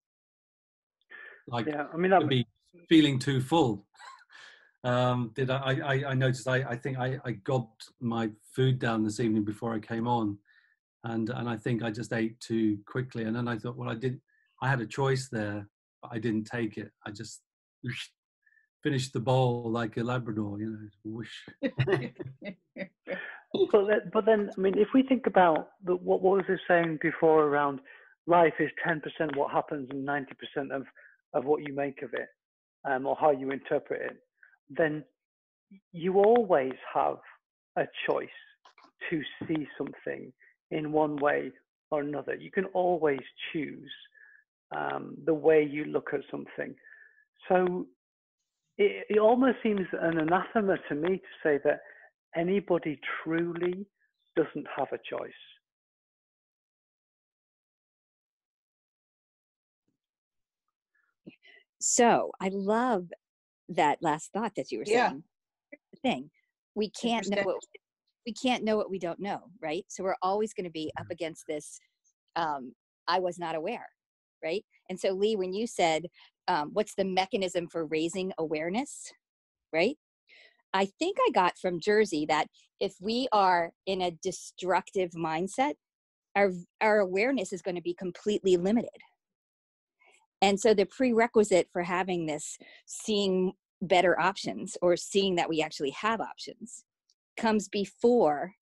Like, yeah, I mean, it could be feeling too full. I noticed I think I gobbed my food down this evening before I came on, and I think I just ate too quickly, and then I thought, well, I had a choice there, but I didn't take it. I just finished the bowl like a Labrador, you know, whoosh. But then, I mean, if we think about what was I saying before around life is 10% what happens and 90% of what you make of it, or how you interpret it, then you always have a choice to see something in one way or another. You can always choose the way you look at something. So it almost seems an anathema to me to say that anybody truly doesn't have a choice. So I love that last thought that you were saying. The thing, we can't know what we don't know, right? So we're always going to be up against this. I was not aware, right? And so Lee, when you said, what's the mechanism for raising awareness, right? I think I got from Jersey that if we are in a destructive mindset, our awareness is going to be completely limited. And so the prerequisite for having this seeing better options, or seeing that we actually have options, comes before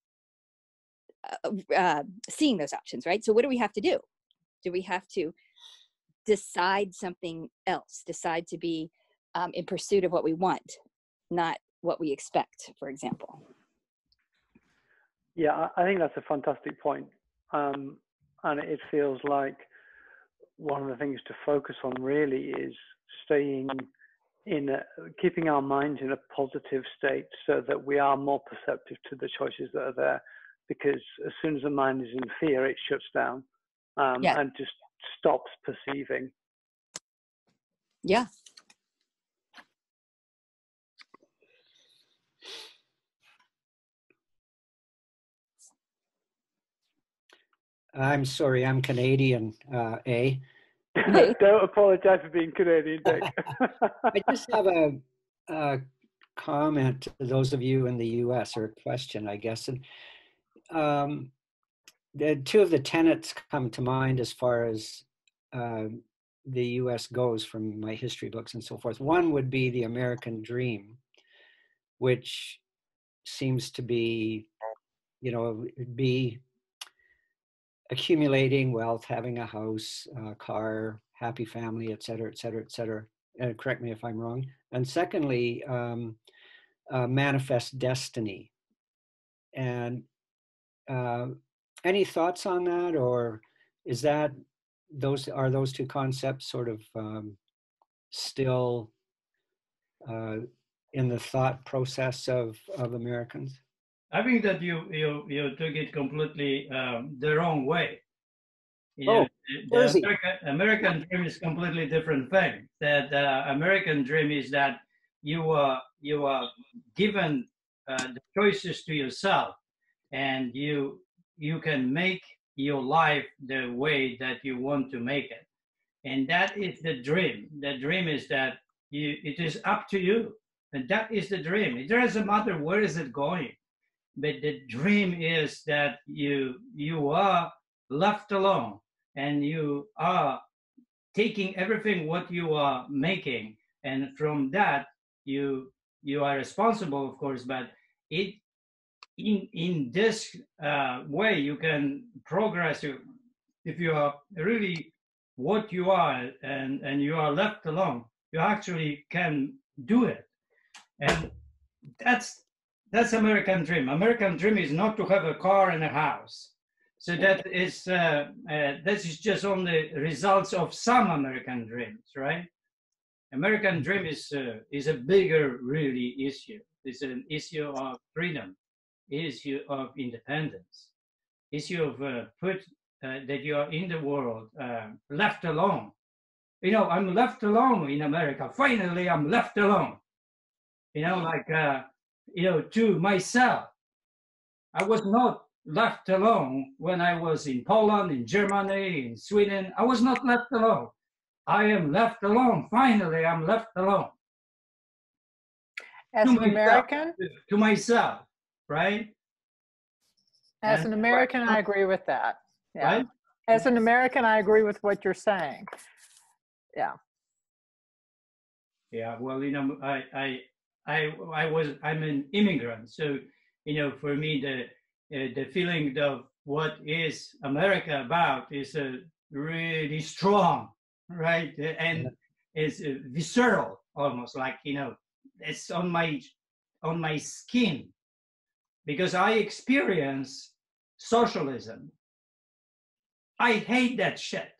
seeing those options, right? So what do we have to do? Do we have to decide something else, decide to be in pursuit of what we want, not what we expect, for example? Yeah, I think that's a fantastic point. And it feels like one of the things to focus on really is keeping our minds in a positive state so that we are more perceptive to the choices that are there. Because as soon as the mind is in fear, it shuts down and just stops perceiving. Yeah. I'm sorry, I'm Canadian, A. Don't apologize for being Canadian, Dick. I just have a comment to those of you in the US, or a question, I guess. And the two of the tenets come to mind as far as the US goes from my history books and so forth. One would be the American dream, which seems to be, accumulating wealth, having a house, car, happy family, et cetera, et cetera, et cetera. Correct me if I'm wrong. And secondly, manifest destiny. And any thoughts on that, or is that are those two concepts sort of still in the thought process of Americans? I think that you took it completely the wrong way. The American dream is completely different thing. That American dream is that you are given the choices to yourself, and you can make your life the way that you want to make it, and that is the dream. The dream is that it is up to you, and that is the dream. It doesn't matter where is it going. But the dream is that you are left alone, and you are taking everything what you are making, and from that you are responsible, of course. But in this way you can progress. If you are really what you are, and you are left alone, you actually can do it, and that's American dream. American dream is not to have a car and a house. So that is just only results of some American dreams, right? American dream is a bigger really issue. It's an issue of freedom, issue of independence, issue of that you are in the world left alone. I'm left alone in America. Finally, I'm left alone. To myself. I was not left alone when I was in Poland, in Germany, in Sweden. I was not left alone. I am left alone. Finally, I'm left alone. As To an myself, American, to myself, right? as And an American, I agree with that. Yeah. right? As an American, I agree with what you're saying. Yeah. Yeah, well, you know, I'm an immigrant, so you know, for me, the feeling of what is America about is really strong, right? And it's visceral, almost like, you know, it's on my skin, because I experience socialism. I hate that shit.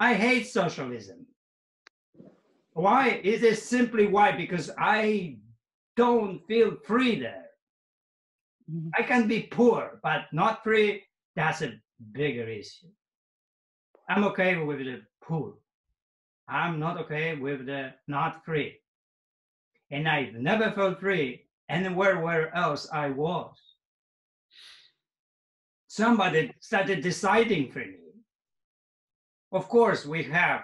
I hate socialism. Why? It is simply why? Because I don't feel free there. I can be poor, but not free. That's a bigger issue. I'm okay with the poor. I'm not okay with the not free. And I've never felt free anywhere where else I was. Somebody started deciding for me. Of course, we have,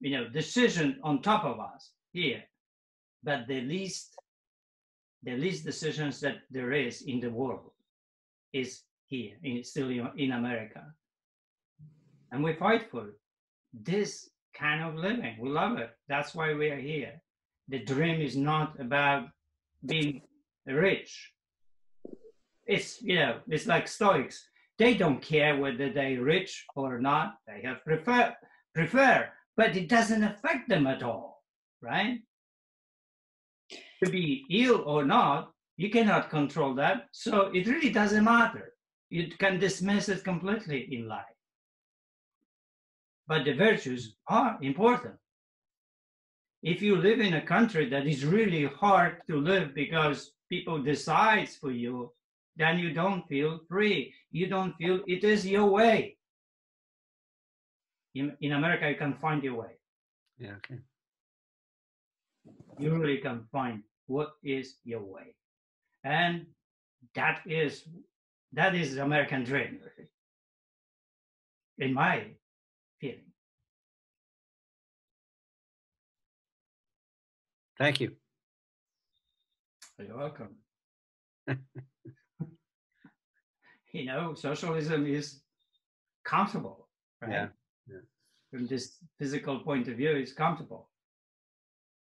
you know, decision on top of us here, but the least decisions that there is in the world is here, still in America. And we fight for this kind of living. We love it. That's why we are here. The dream is not about being rich. It's, you know, it's like Stoics. They don't care whether they're rich or not. They have prefer, but it doesn't affect them at all, right? To be ill or not, you cannot control that. So it really doesn't matter. You can dismiss it completely in life. But the virtues are important. If you live in a country that is really hard to live because people decide for you, then you don't feel free. You don't feel it is your way. In America, you can find your way. Yeah, okay. You really can find what is your way. And that is the American dream, really, in my feeling. Thank you. You're welcome. You know, socialism is comfortable, right? Yeah. Yeah. From this physical point of view, it's comfortable.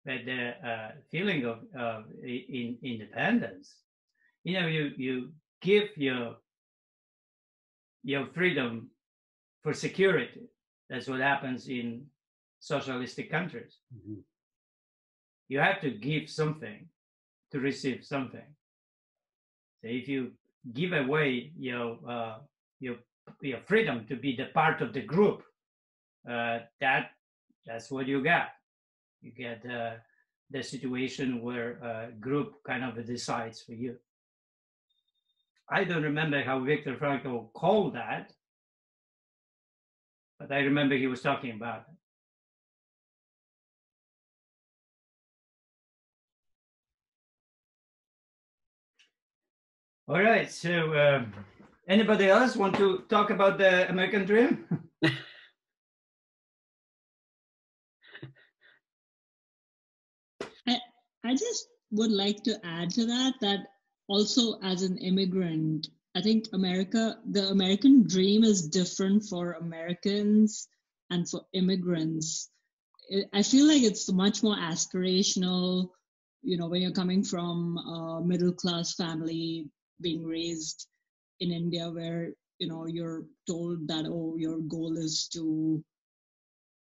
But the feeling of independence, you know, you give your freedom for security. That's what happens in socialistic countries. Mm-hmm. You have to give something to receive something. So if you give away your freedom to be the part of the group, that's what you get. You get the situation where a group kind of decides for you. I don't remember how Viktor Frankl called that, but I remember he was talking about it. All right, so anybody else want to talk about the American dream? I just would like to add to that also as an immigrant, I think the American dream is different for Americans and for immigrants. I feel like it's much more aspirational, you know, when you're coming from a middle class family, being raised in India, where, you know, you're told that, oh, your goal is to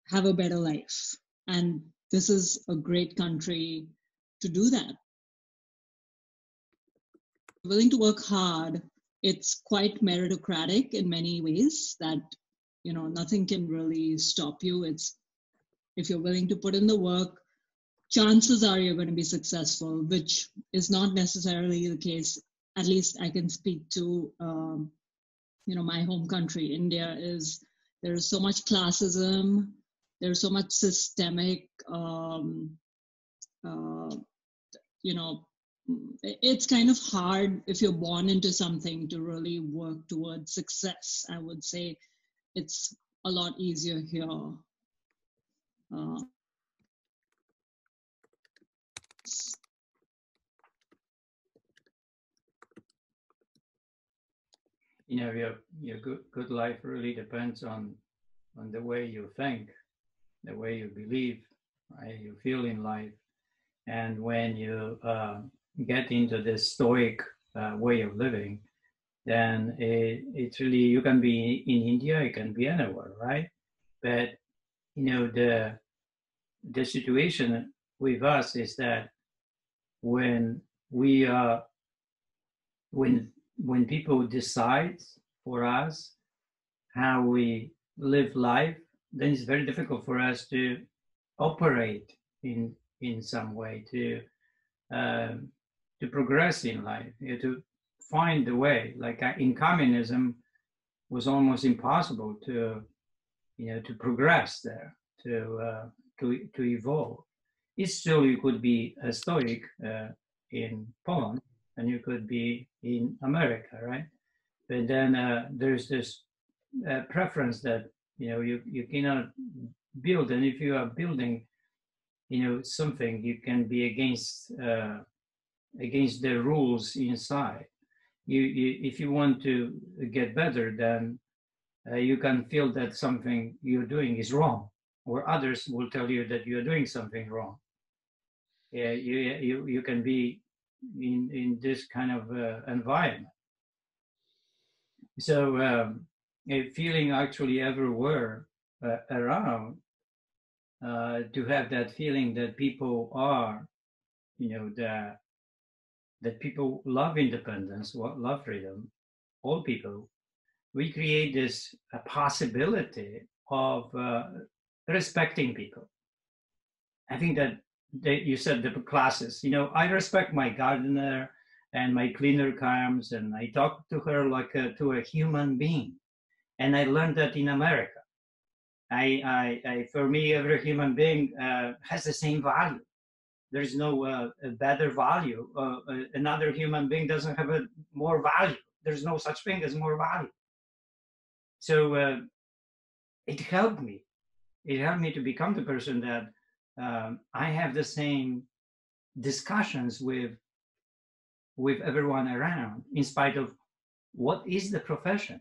have a better life. And this is a great country to do that. Willing to work hard, it's quite meritocratic in many ways, that, you know, nothing can really stop you. It's, if you're willing to put in the work, chances are you're going to be successful, which is not necessarily the case. At least I can speak to, you know, my home country, India. There's so much classism, there's so much systemic, you know, it's kind of hard if you're born into something to really work towards success. I would say it's a lot easier here You know, your good life really depends on the way you think, the way you believe, right? You feel in life. And when you get into this stoic way of living, then it's really, you can be in India, you can be anywhere, right? But you know, the situation with us is that when we when people decide for us how we live life, then it's very difficult for us to operate in some way, to progress in life, to find the way. Like in communism, was almost impossible to progress there, to evolve. It's still, you could be a Stoic in Poland, and you could be in America, right? But then there's this preference that you cannot build, and if you are building, something, you can be against the rules inside. If you want to get better, then you can feel that something you're doing is wrong, or others will tell you that you're doing something wrong. Yeah, you can be in this kind of environment. So feeling actually everywhere around, to have that feeling that people are, that people love independence, love freedom, all people, we create this possibility of respecting people. I think that you said the classes, I respect my gardener and my cleaner comes, and I talk to her like to a human being. And I learned that in America. For me, every human being has the same value. There's no a better value. Another human being doesn't have a more value. There's no such thing as more value. So it helped me. It helped me to become the person that I have the same discussions with everyone around, in spite of what is the profession.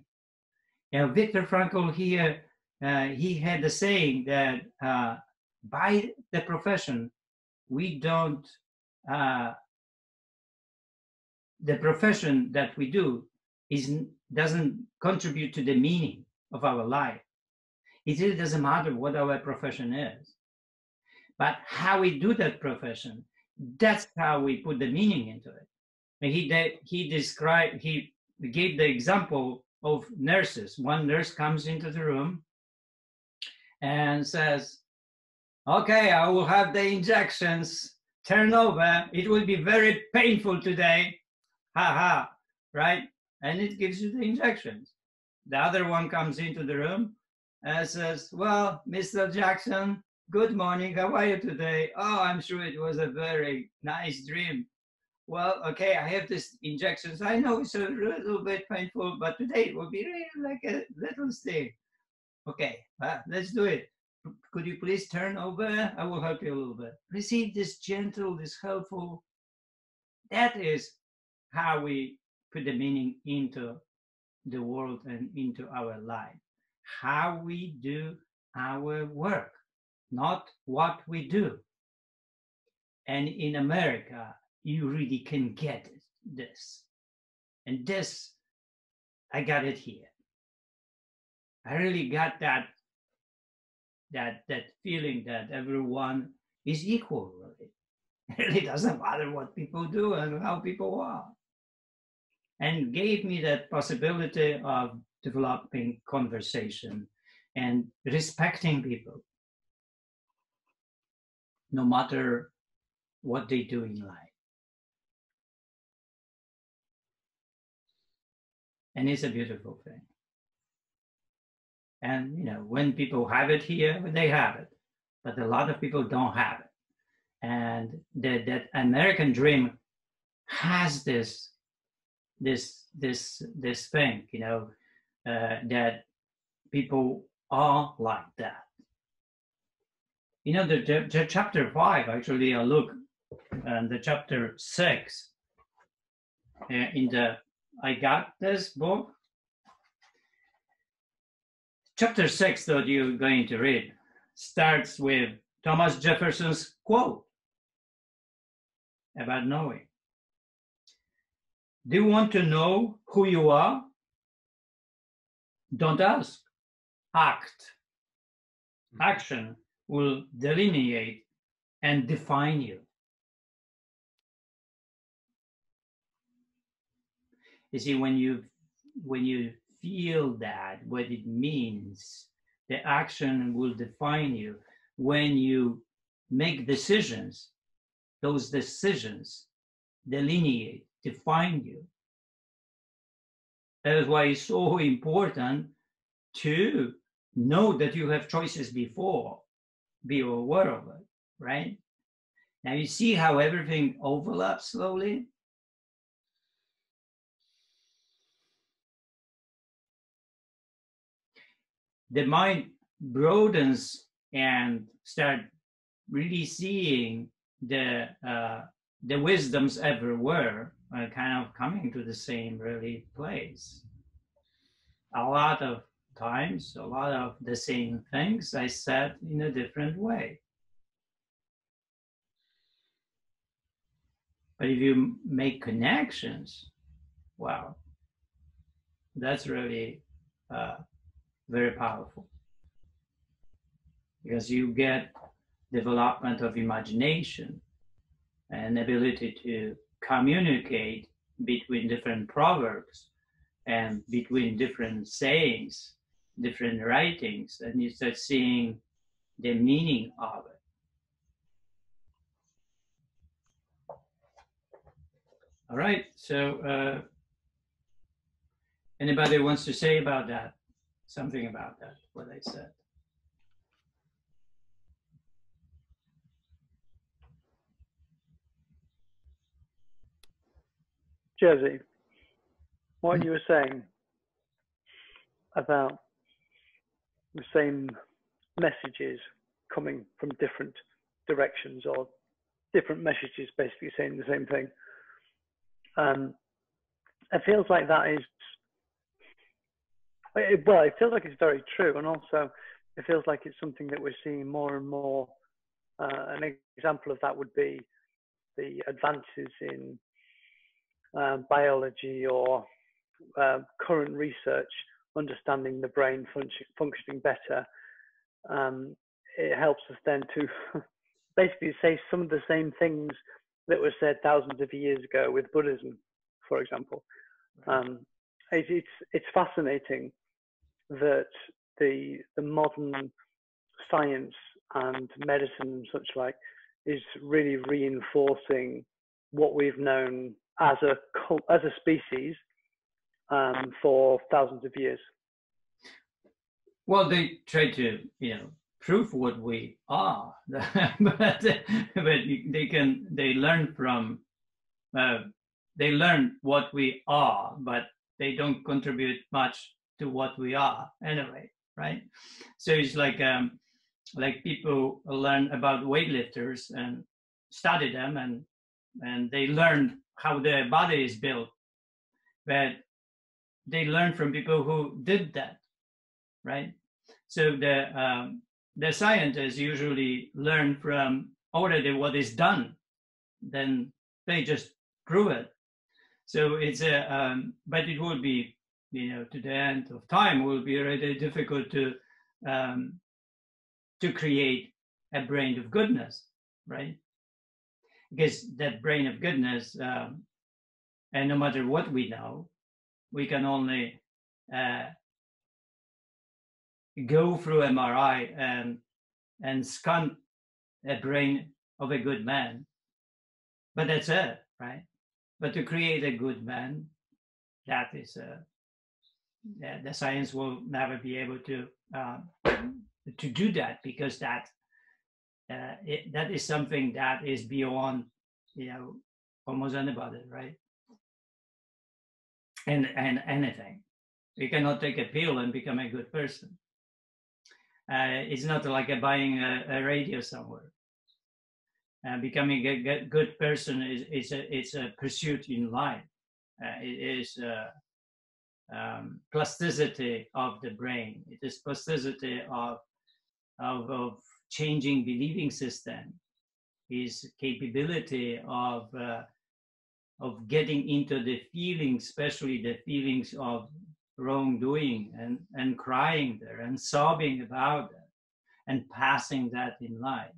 Viktor Frankl here, he had the saying that by the profession, we don't, the profession that we do doesn't contribute to the meaning of our life. It really doesn't matter what our profession is, but how we do that profession, that's how we put the meaning into it. And he gave the example of nurses. One nurse comes into the room and says, okay, I will have the injections, turn over, it will be very painful today, ha, right? And it gives you the injections. The other one comes into the room and says, well, Mr. Jackson, good morning, how are you today? Oh, I'm sure it was a very nice dream. Well, okay, I have these injections. I know it's a little bit painful, but today it will be really like a little sting. Okay, let's do it. Could you please turn over? I will help you a little bit. Receive this gentle, this helpful. That is how we put the meaning into the world and into our life. How we do our work, not what we do. And in America, you really can get this. And this, I got it here. I really got that feeling that everyone is equal, really. It really doesn't matter what people do and how people are. And gave me that possibility of developing conversation and respecting people, no matter what they do in life. And it's a beautiful thing. And when people have it here, they have it, but a lot of people don't have it. And that American dream has this thing, that people are like that. You know, the chapter 5, actually, I look and the chapter 6 in the I Got This book. Chapter 6 that you're going to read starts with Thomas Jefferson's quote about knowing. Do you want to know who you are? Don't ask. Act. Action will delineate and define you. You see, when you feel that, what it means, the action will define you. When you make decisions, those decisions delineate, define you. That is why it's so important to know that you have choices before, be aware of it, right? Now you see how everything overlaps slowly? The mind broadens and start really seeing the wisdoms everywhere, kind of coming to the same really place. A lot of times, a lot of the same things I said in a different way. But if you make connections, wow, that's really very powerful, because you get development of imagination and ability to communicate between different proverbs and between different sayings, different writings, and you start seeing the meaning of it. All right, so anybody wants to say about that? Something about that, what I said. Jersey, what you were saying about the same messages coming from different directions, or different messages basically saying the same thing. It feels like that is, well, it feels like it's very true, and also it feels like it's something that we're seeing more and more. An example of that would be the advances in biology or current research, understanding the brain functioning better. It helps us then to basically say some of the same things that were said thousands of years ago with Buddhism, for example. It's fascinating that the modern science and medicine and such like is really reinforcing what we've known as a species for thousands of years. Well, they try to, prove what we are, but they learn from, they learn what we are, but they don't contribute much to what we are anyway, right? So it's like people learn about weightlifters and study them, and they learn how their body is built, but they learn from people who did that, right? So the scientists usually learn from already what is done, then they just prove it. So it's but it will be, to the end of time, will be really difficult to create a brain of goodness, right? Because that brain of goodness, and no matter what we know, we can only go through MRI and scan a brain of a good man, but that's it, right? But to create a good man, that is the science will never be able to do that, because that is something that is beyond, almost anybody, right? And anything. You cannot take a pill and become a good person. It's not like buying a radio somewhere. Becoming a good person is a pursuit in life. It is plasticity of the brain. It is plasticity of changing believing system. Is capability of getting into the feelings, especially the feelings of wrongdoing, and crying there and sobbing about it and passing that in life.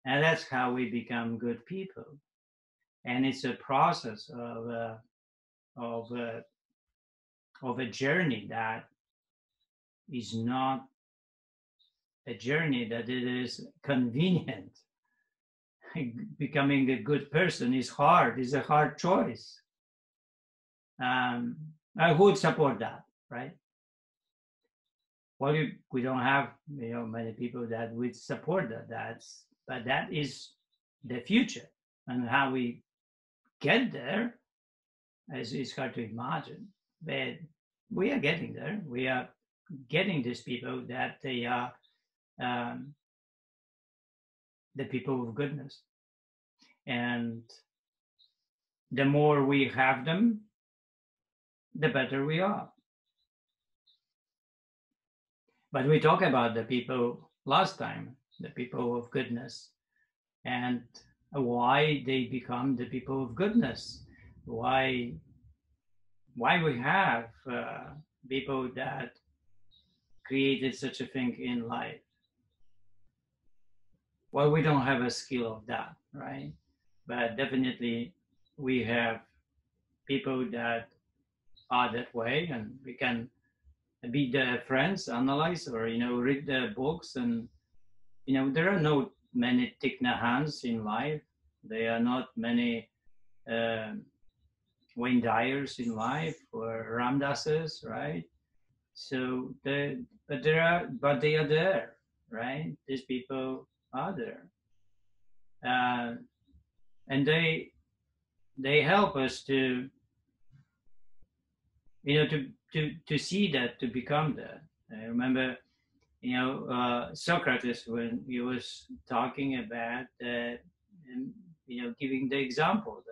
And that's how we become good people. And it's a process of a journey that is not a journey that it is convenient. Becoming a good person is hard. It's a hard choice. I would support that, right? Well, we don't have many people that would support that. But that is the future, and how we get there is hard to imagine. But we are getting there. We are getting these people that they are the people of goodness. And the more we have them, the better we are. But we talked about the people last time, the people of goodness, and why they become the people of goodness. Why we have people that created such a thing in life. Well, we don't have a skill of that, right? But definitely we have people that are that way, and we can be their friends, analyze, or read their books. And there are not many Thich Nhat Hanhs in life. There are not many Wayne Dyers in life, or Ram Dasses, right? So but they are there, right? These people are there, and they help us to to see that, to become that. I remember Socrates, when he was talking about giving the example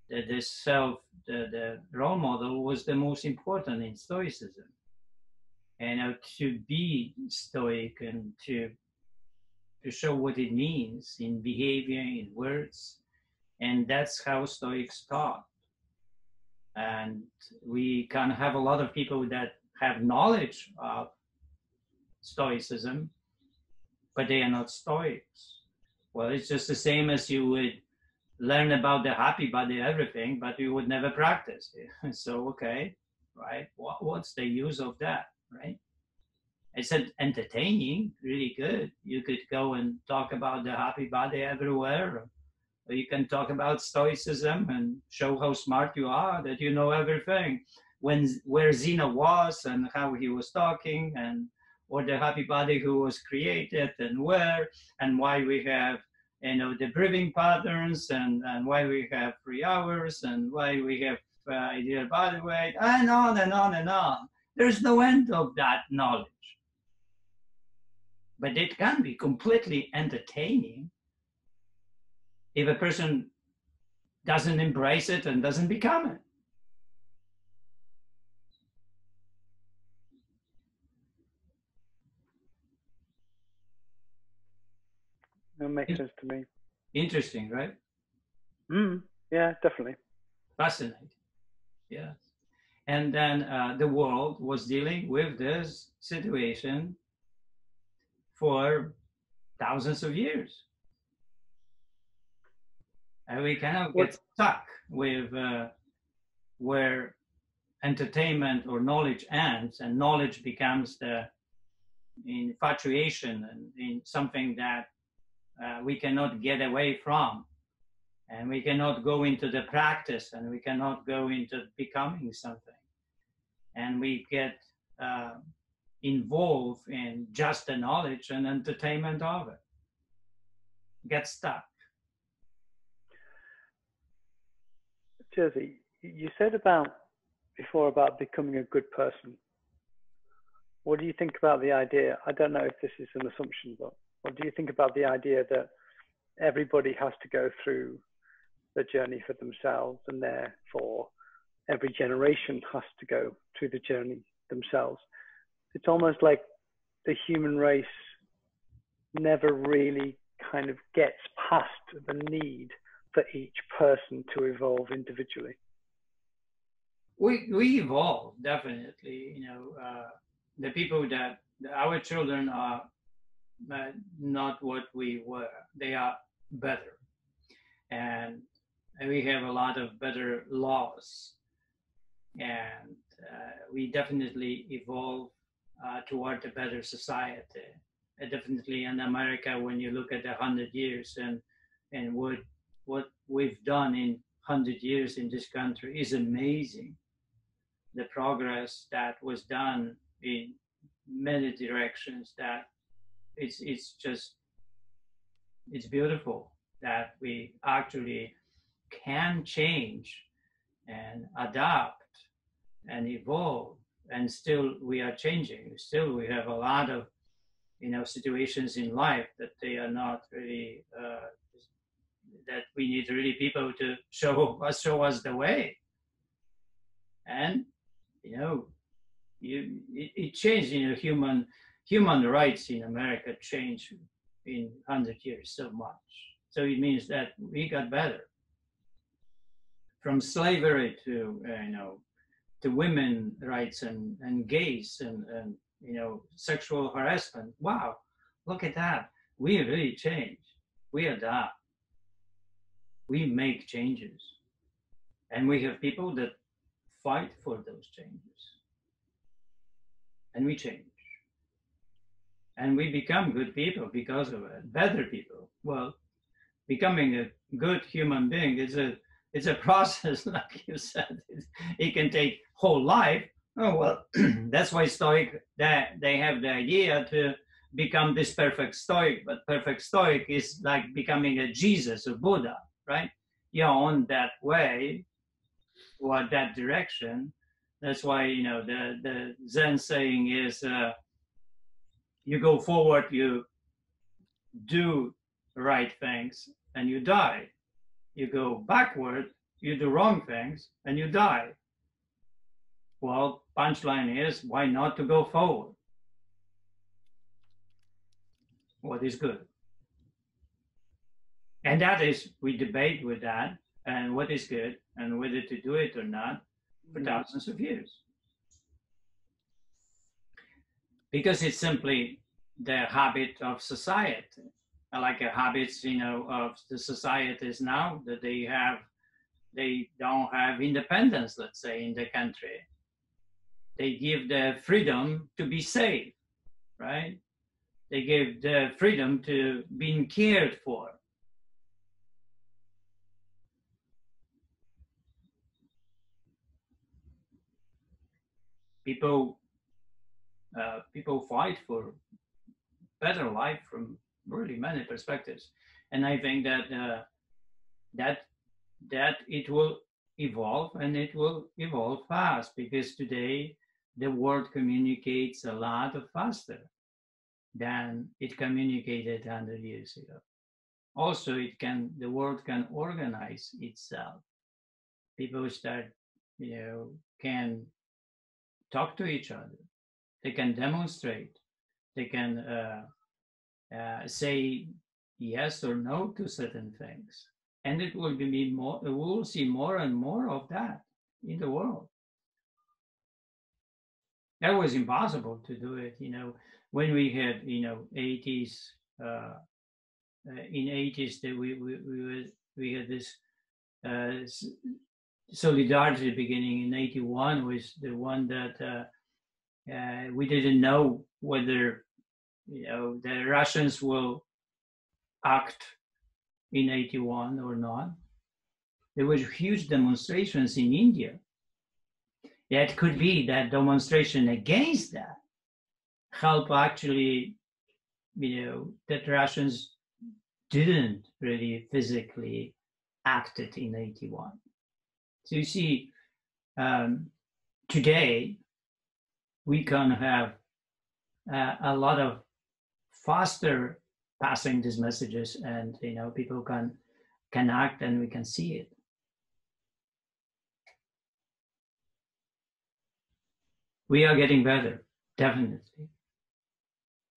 that the self, the role model was the most important in Stoicism. And to be Stoic and to show what it means in behavior, in words. And that's how Stoics taught. And we can have a lot of people that have knowledge of Stoicism, but they are not Stoics. Well, it's just the same as you would learn about the happy body, everything, but you would never practice it. So, okay, right? What's the use of that, right? It's entertaining, really good. You could go and talk about the happy body everywhere, or you can talk about Stoicism and show how smart you are, that you know everything. Where Zeno was and how he was talking, and or the happy body who was created, and where, and why we have the breathing patterns, and why we have 3 hours, and why we have ideal body weight, and on and on and on. There's no end of that knowledge. But it can be completely entertaining if a person doesn't embrace it and doesn't become it. That makes sense to me. Interesting, right? Yeah, definitely. Fascinating. Yeah. And then the world was dealing with this situation for thousands of years. And we cannot get stuck with where entertainment or knowledge ends, and knowledge becomes the infatuation and in something that we cannot get away from. And we cannot go into the practice, and we cannot go into becoming something. And we get involved in just the knowledge and entertainment of it. Get stuck. Jerzy, you said before about becoming a good person. what do you think about the idea? I don't know if this is an assumption, but what do you think about the idea that everybody has to go through the journey for themselves, and therefore every generation has to go through the journey themselves? It's almost like the human race never really kind of gets past the need for each person to evolve individually. We evolve, definitely. You know, the people that our children are not what we were. They are better, and we have a lot of better laws, and we definitely evolve toward a better society. Definitely in America, when you look at 100 years and what we've done in 100 years in this country is amazing. The progress that was done in many directions, that it's beautiful that we actually can change and adapt and evolve, and still we are changing. Still we have a lot of, you know, situations in life that they are not really that we need really people to show us the way. And you know, it changed. You know, human rights in America changed in 100 years so much. So it means that we got better. From slavery to you know, to women rights and gays and you know, sexual harassment. Wow, look at that. We really change. We adapt. We make changes. And we have people that fight for those changes. And we change. And we become good people because of it, better people. Well, becoming a good human being is a process, like you said. It can take whole life. Oh, well, that's why Stoic, that they have the idea to become this perfect Stoic, but perfect Stoic is like becoming a Jesus or Buddha, right? You're on that way or that direction. That's why, you know, the Zen saying is, you go forward, you do right things, and you die. You go backward, you do wrong things, and you die. Well, punchline is, why not to go forward? What is good? And that is, we debate with that, and what is good, and whether to do it or not, for thousands of years. Because it's simply the habit of society. Like habits, you know, of the societies now, that they don't have independence, let's say, in the country. They give the freedom to be safe, right? They give the freedom to being cared for. People fight for better life from really many perspectives, and I think that that it will evolve, and it will evolve fast, because today the world communicates a lot faster than it communicated 100 years ago. Also, the world can organize itself. People start, you know, can talk to each other. They can demonstrate. They can say yes or no to certain things, and it will be more. We will see more and more of that in the world. That was impossible to do it, you know, when we had, you know, 80s. In 80s, that we had this solidarity beginning in 81 was the one that we didn't know whether, you know, the Russians will act in 81 or not. There were huge demonstrations in India. That could be that demonstration against that help actually, you know, that Russians didn't really physically act it in 81. So you see, today we can have a lot of faster passing these messages, and people can act and we can see it. We are getting better, definitely.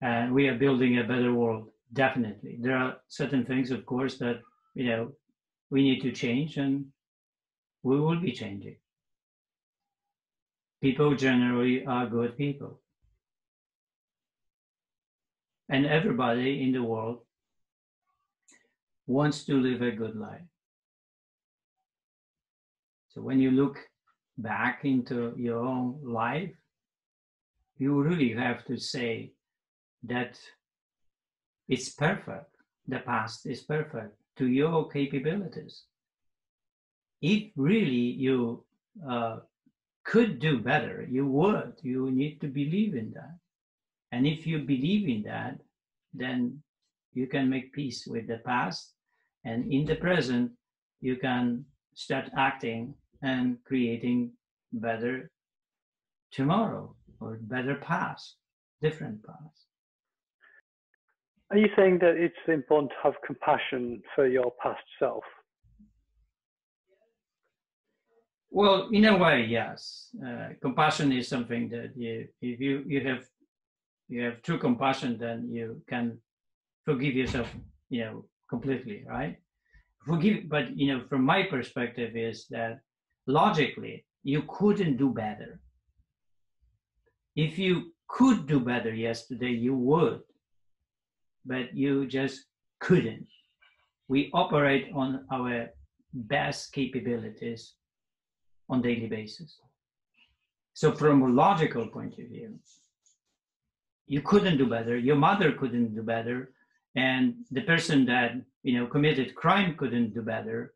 And we are building a better world, definitely. There are certain things, of course, that we need to change, and we will be changing. People generally are good people. And everybody in the world wants to live a good life. So when you look back into your own life, you really have to say that it's perfect. The past is perfect to your capabilities. If really you could do better, you would. You need to believe in that. And if you believe in that, then you can make peace with the past. And in the present, you can start acting and creating better tomorrow or better past, different past. Are you saying that it's important to have compassion for your past self? Well, in a way, yes. Compassion is something that if you have true compassion, then you can forgive yourself, completely, right? Forgive, but from my perspective is that logically you couldn't do better. If you could do better yesterday, you would, but you just couldn't. We operate on our best capabilities on a daily basis. So from a logical point of view, you couldn't do better, your mother couldn't do better, and the person that committed crime couldn't do better.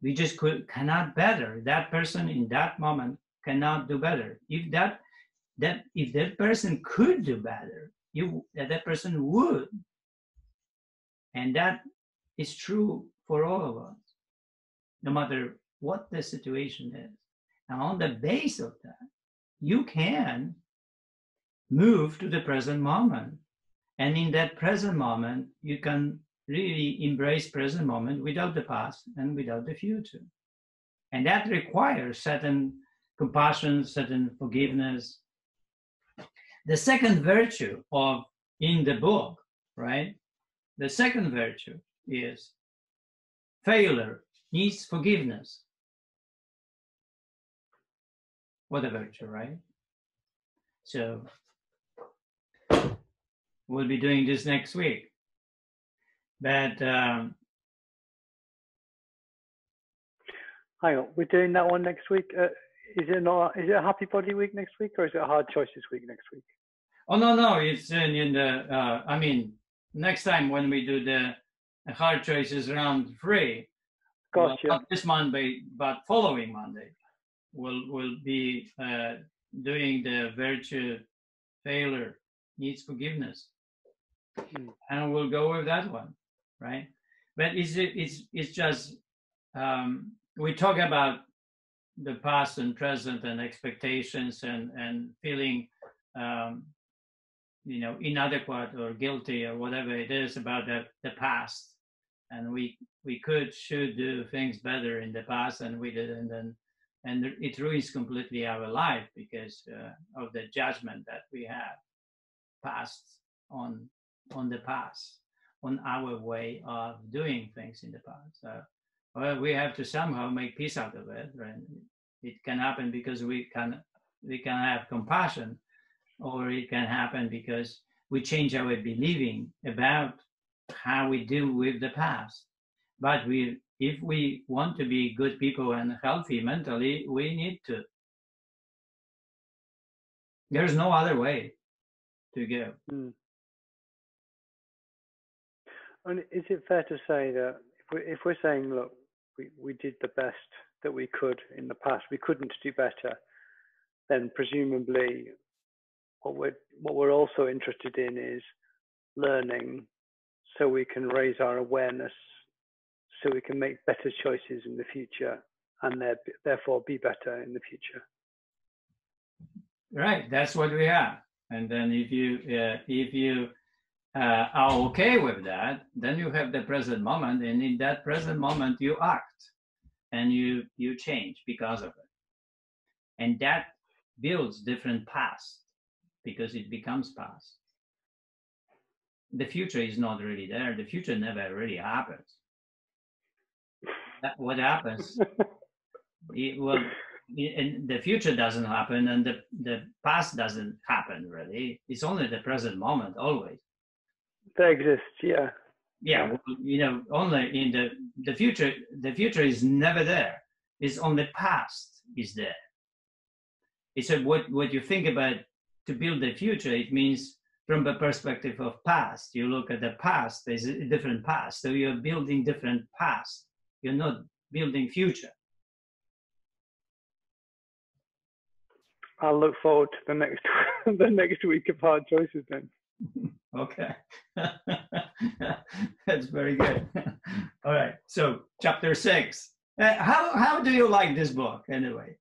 We just cannot better. That person in that moment cannot do better. If that person could do better, that person would. And that is true for all of us, no matter what the situation is. And on the base of that, you can move to the present moment. And in that present moment, you can really embrace present moment without the past and without the future. And that requires certain compassion, certain forgiveness. The second virtue in the book, right? The second virtue is failure needs forgiveness. What a virtue, right? So we'll be doing this next week. But hang on, we're doing that one next week. Is it a Happy Body Week next week, or is it a Hard Choices Week next week? Oh no, it's in the. Next time when we do the Hard Choices round 3, gotcha. Not this Monday, but following Monday, we'll be doing the virtue failure needs forgiveness, and we'll go with that one, right? But it's just we talk about the past and present and expectations and feeling inadequate or guilty or whatever it is about the past, and we should do things better in the past and we didn't, and it ruins completely our life because of the judgment that we have passed on the past, on our way of doing things in the past. Well, we have to somehow make peace out of it, right? It can happen because we can have compassion, or it can happen because we change our believing about how we deal with the past. But if we want to be good people and healthy mentally, we need to. There's no other way to go. And is it fair to say that if we're saying, look, we did the best that we could in the past, we couldn't do better, then presumably what we're also interested in is learning so we can raise our awareness, so we can make better choices in the future and therefore be better in the future. Right, that's what we have. And then if you are okay with that, then you have the present moment, and in that present moment you act, and you change because of it, and that builds different past because it becomes past. The future is not really there. The future never really happens. What happens? The future doesn't happen, and the past doesn't happen really. It's only the present moment always. That exists, yeah. Yeah, only in the future. The future is never there. It's only past is there. It's what you think about to build the future. It means from the perspective of past. You look at the past. There's a different past. So you're building different past. You're not building future. I'll look forward to the next week of hard choices then. Okay. That's very good. All right. So chapter 6. How do you like this book anyway?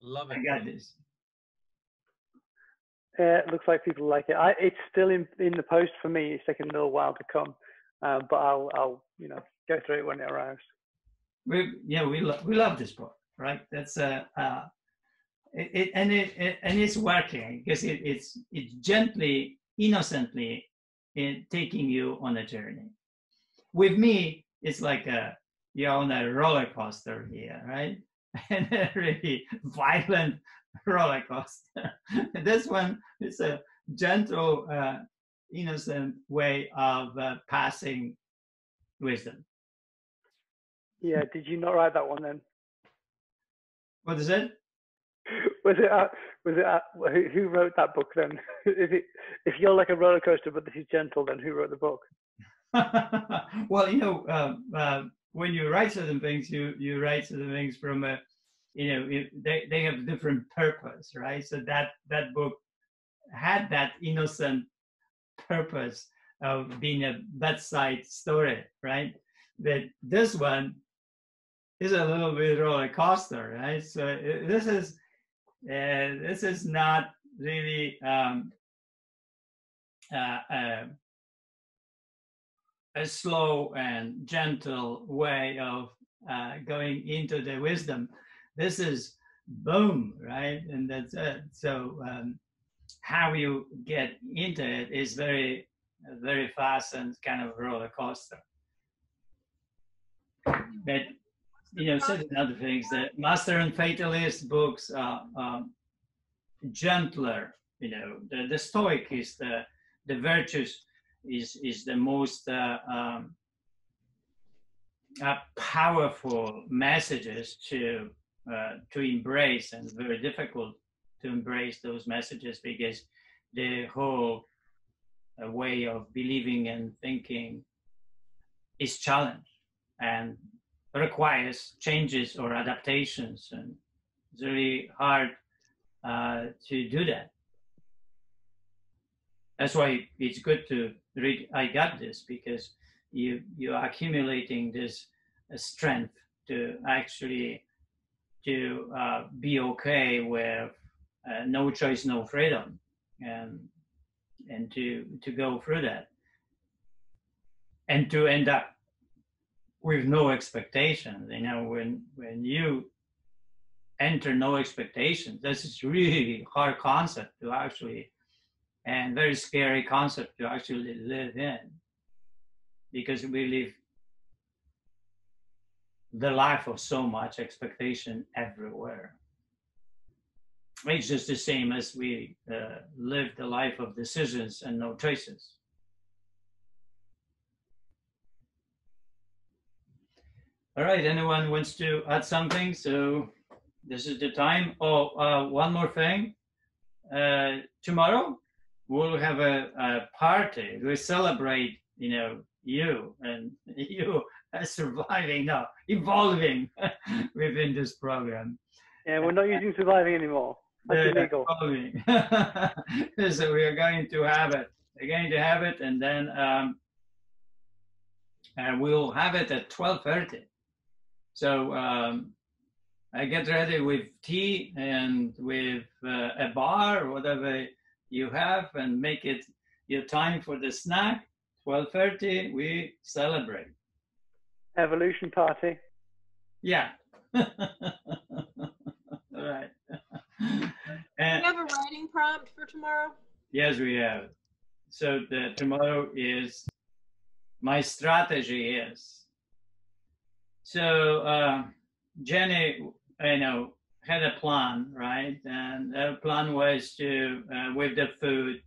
Love it. I got this. It looks like people like it. It's still in the post for me. It's taken a little while to come, but I'll go through it when it arrives. We love this book, right? That's it's working because it's gently, innocently taking you on a journey. With me, it's like you're on a roller coaster here, right? And a really violent roller coaster. This one is a gentle, innocent way of passing wisdom. Yeah. Did you not write that one then? What is it? Was it who wrote that book then? If you're like a roller coaster, but this is gentle, then who wrote the book? Well, when you write certain things, you write certain things from a, they have different purpose, right? So that book had that innocent purpose of being a bedside story, right? But this one is a little bit roller coaster, right? So this is not really a slow and gentle way of going into the wisdom. This is boom, right? And that's it. So how you get into it is very, very fast and kind of roller coaster. But certain other things, the Master and Fatalist books are gentler. The Stoic is the virtues is the most powerful messages to embrace, and very difficult to embrace those messages because the whole way of believing and thinking is challenged and requires changes or adaptations, and it's really hard to do that. That's why it's good to read I Got This, because you are accumulating this strength to actually to be okay with no choice, no freedom, and to go through that, and to end up with no expectations. When you enter no expectations, this is really hard concept to actually, and very scary concept to actually live in, because we live the life of so much expectation everywhere. It's just the same as we live the life of decisions and no choices. All right, anyone wants to add something? So this is the time. One more thing. Tomorrow we'll have a party. We celebrate, you and you surviving, no, evolving within this program. Yeah, we're not using surviving anymore. That's illegal. So we are going to have it. We're going to have it, and then we'll have it at 12:30. So I get ready with tea and with a bar or whatever you have, and make it your time for the snack. 12:30, we celebrate. Evolution party. Yeah. Right. Do you have a writing prompt for tomorrow? Yes, we have. So tomorrow is my strategy is. So Jenny, had a plan, right? And her plan was to with the food,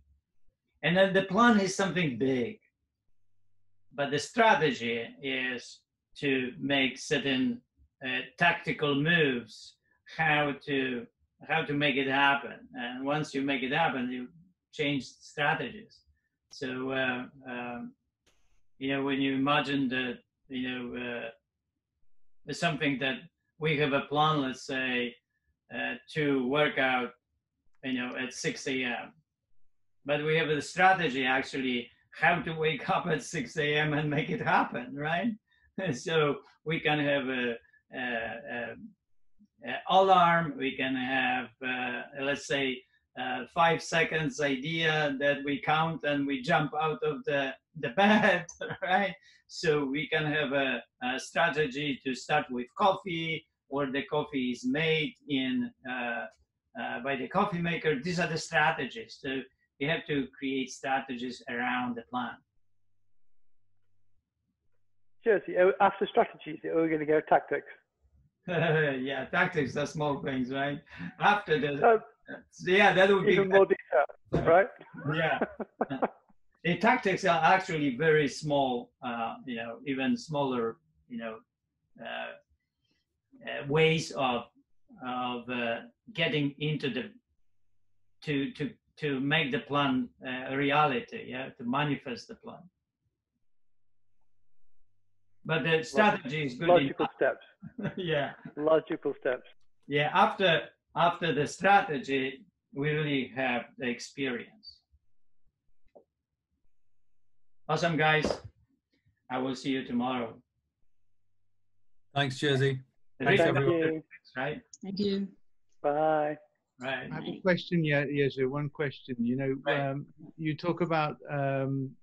and then the plan is something big, but the strategy is to make certain tactical moves, how to make it happen. And once you make it happen, you change strategies. So when you imagine that something that we have a plan, let's say to work out at 6 a.m., but we have a strategy actually how to wake up at 6 a.m. and make it happen, right? So we can have a alarm, we can have let's say 5 seconds idea that we count and we jump out of the bed, right? So we can have a strategy to start with coffee, or the coffee is made by the coffee maker. These are the strategies. So you have to create strategies around the plan. Jersey, after strategies, we're going to go tactics. Yeah, tactics are small things, right? After the yeah, that would be even more detail, right? Yeah. The tactics are actually very small, even smaller, ways of getting into to make the plan a reality, yeah, to manifest the plan. But the strategy is good. Logical steps. Yeah. Logical steps. Yeah. After the strategy, we really have the experience. Awesome, guys. I will see you tomorrow. Thanks, Jersey. Thanks, everyone. Right? Thank you. Bye. Right. I have a question, Jerzy. One question. Right. You talk about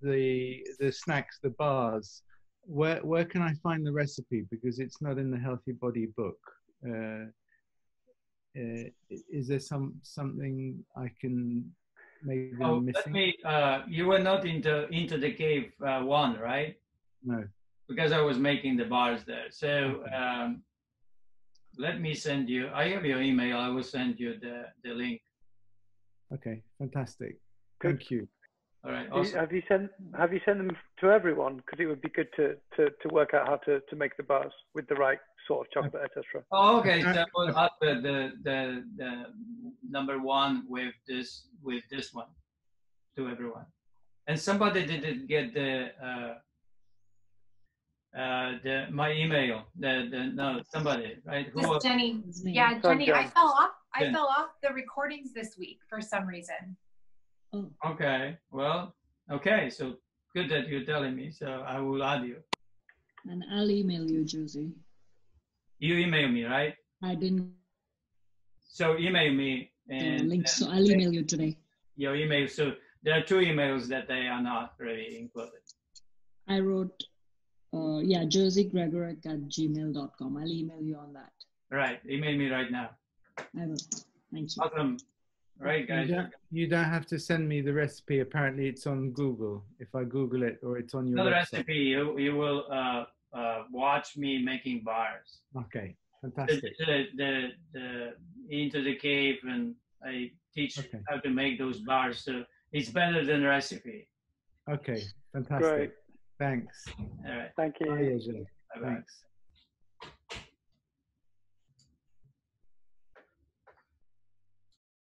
the snacks, the bars. Where can I find the recipe? Because it's not in the Healthy Body book. Is there something I can maybe I'm missing? You were not into the cave one, right? No. Because I was making the bars there. So let me send you. I have your email. I will send you the link. Okay, fantastic. Thank you. All right. Awesome. Have you sent them to everyone? Because it would be good to work out how to make the bars with the right sort of chocolate, etc. Oh, okay. So we'll add the number one with this one to everyone. And somebody didn't get my email. No, somebody, right? Who was Jenny. Yeah, Jenny. I fell off the recordings this week for some reason. Oh. Okay. Well, okay. So good that you're telling me. So I will add you. And I'll email you, Jersey. You email me, right? I didn't. So email me and link. So I'll email you today. Your email. So there are 2 emails that they are not really included. I wrote, jerseygregoric@gmail.com. I'll email you on that. Right. Email me right now. I will. Thank you. Awesome. Right, guys. You don't have to send me the recipe. Apparently, it's on Google. If I Google it, or it's on your Another website. recipe. You will watch me making bars. Okay, fantastic. The into the cave, and I teach how to make those bars. So it's better than recipe. Okay, fantastic. Great. Thanks. All right. Thank you. Bye, Jerzy. Bye-bye. Thanks.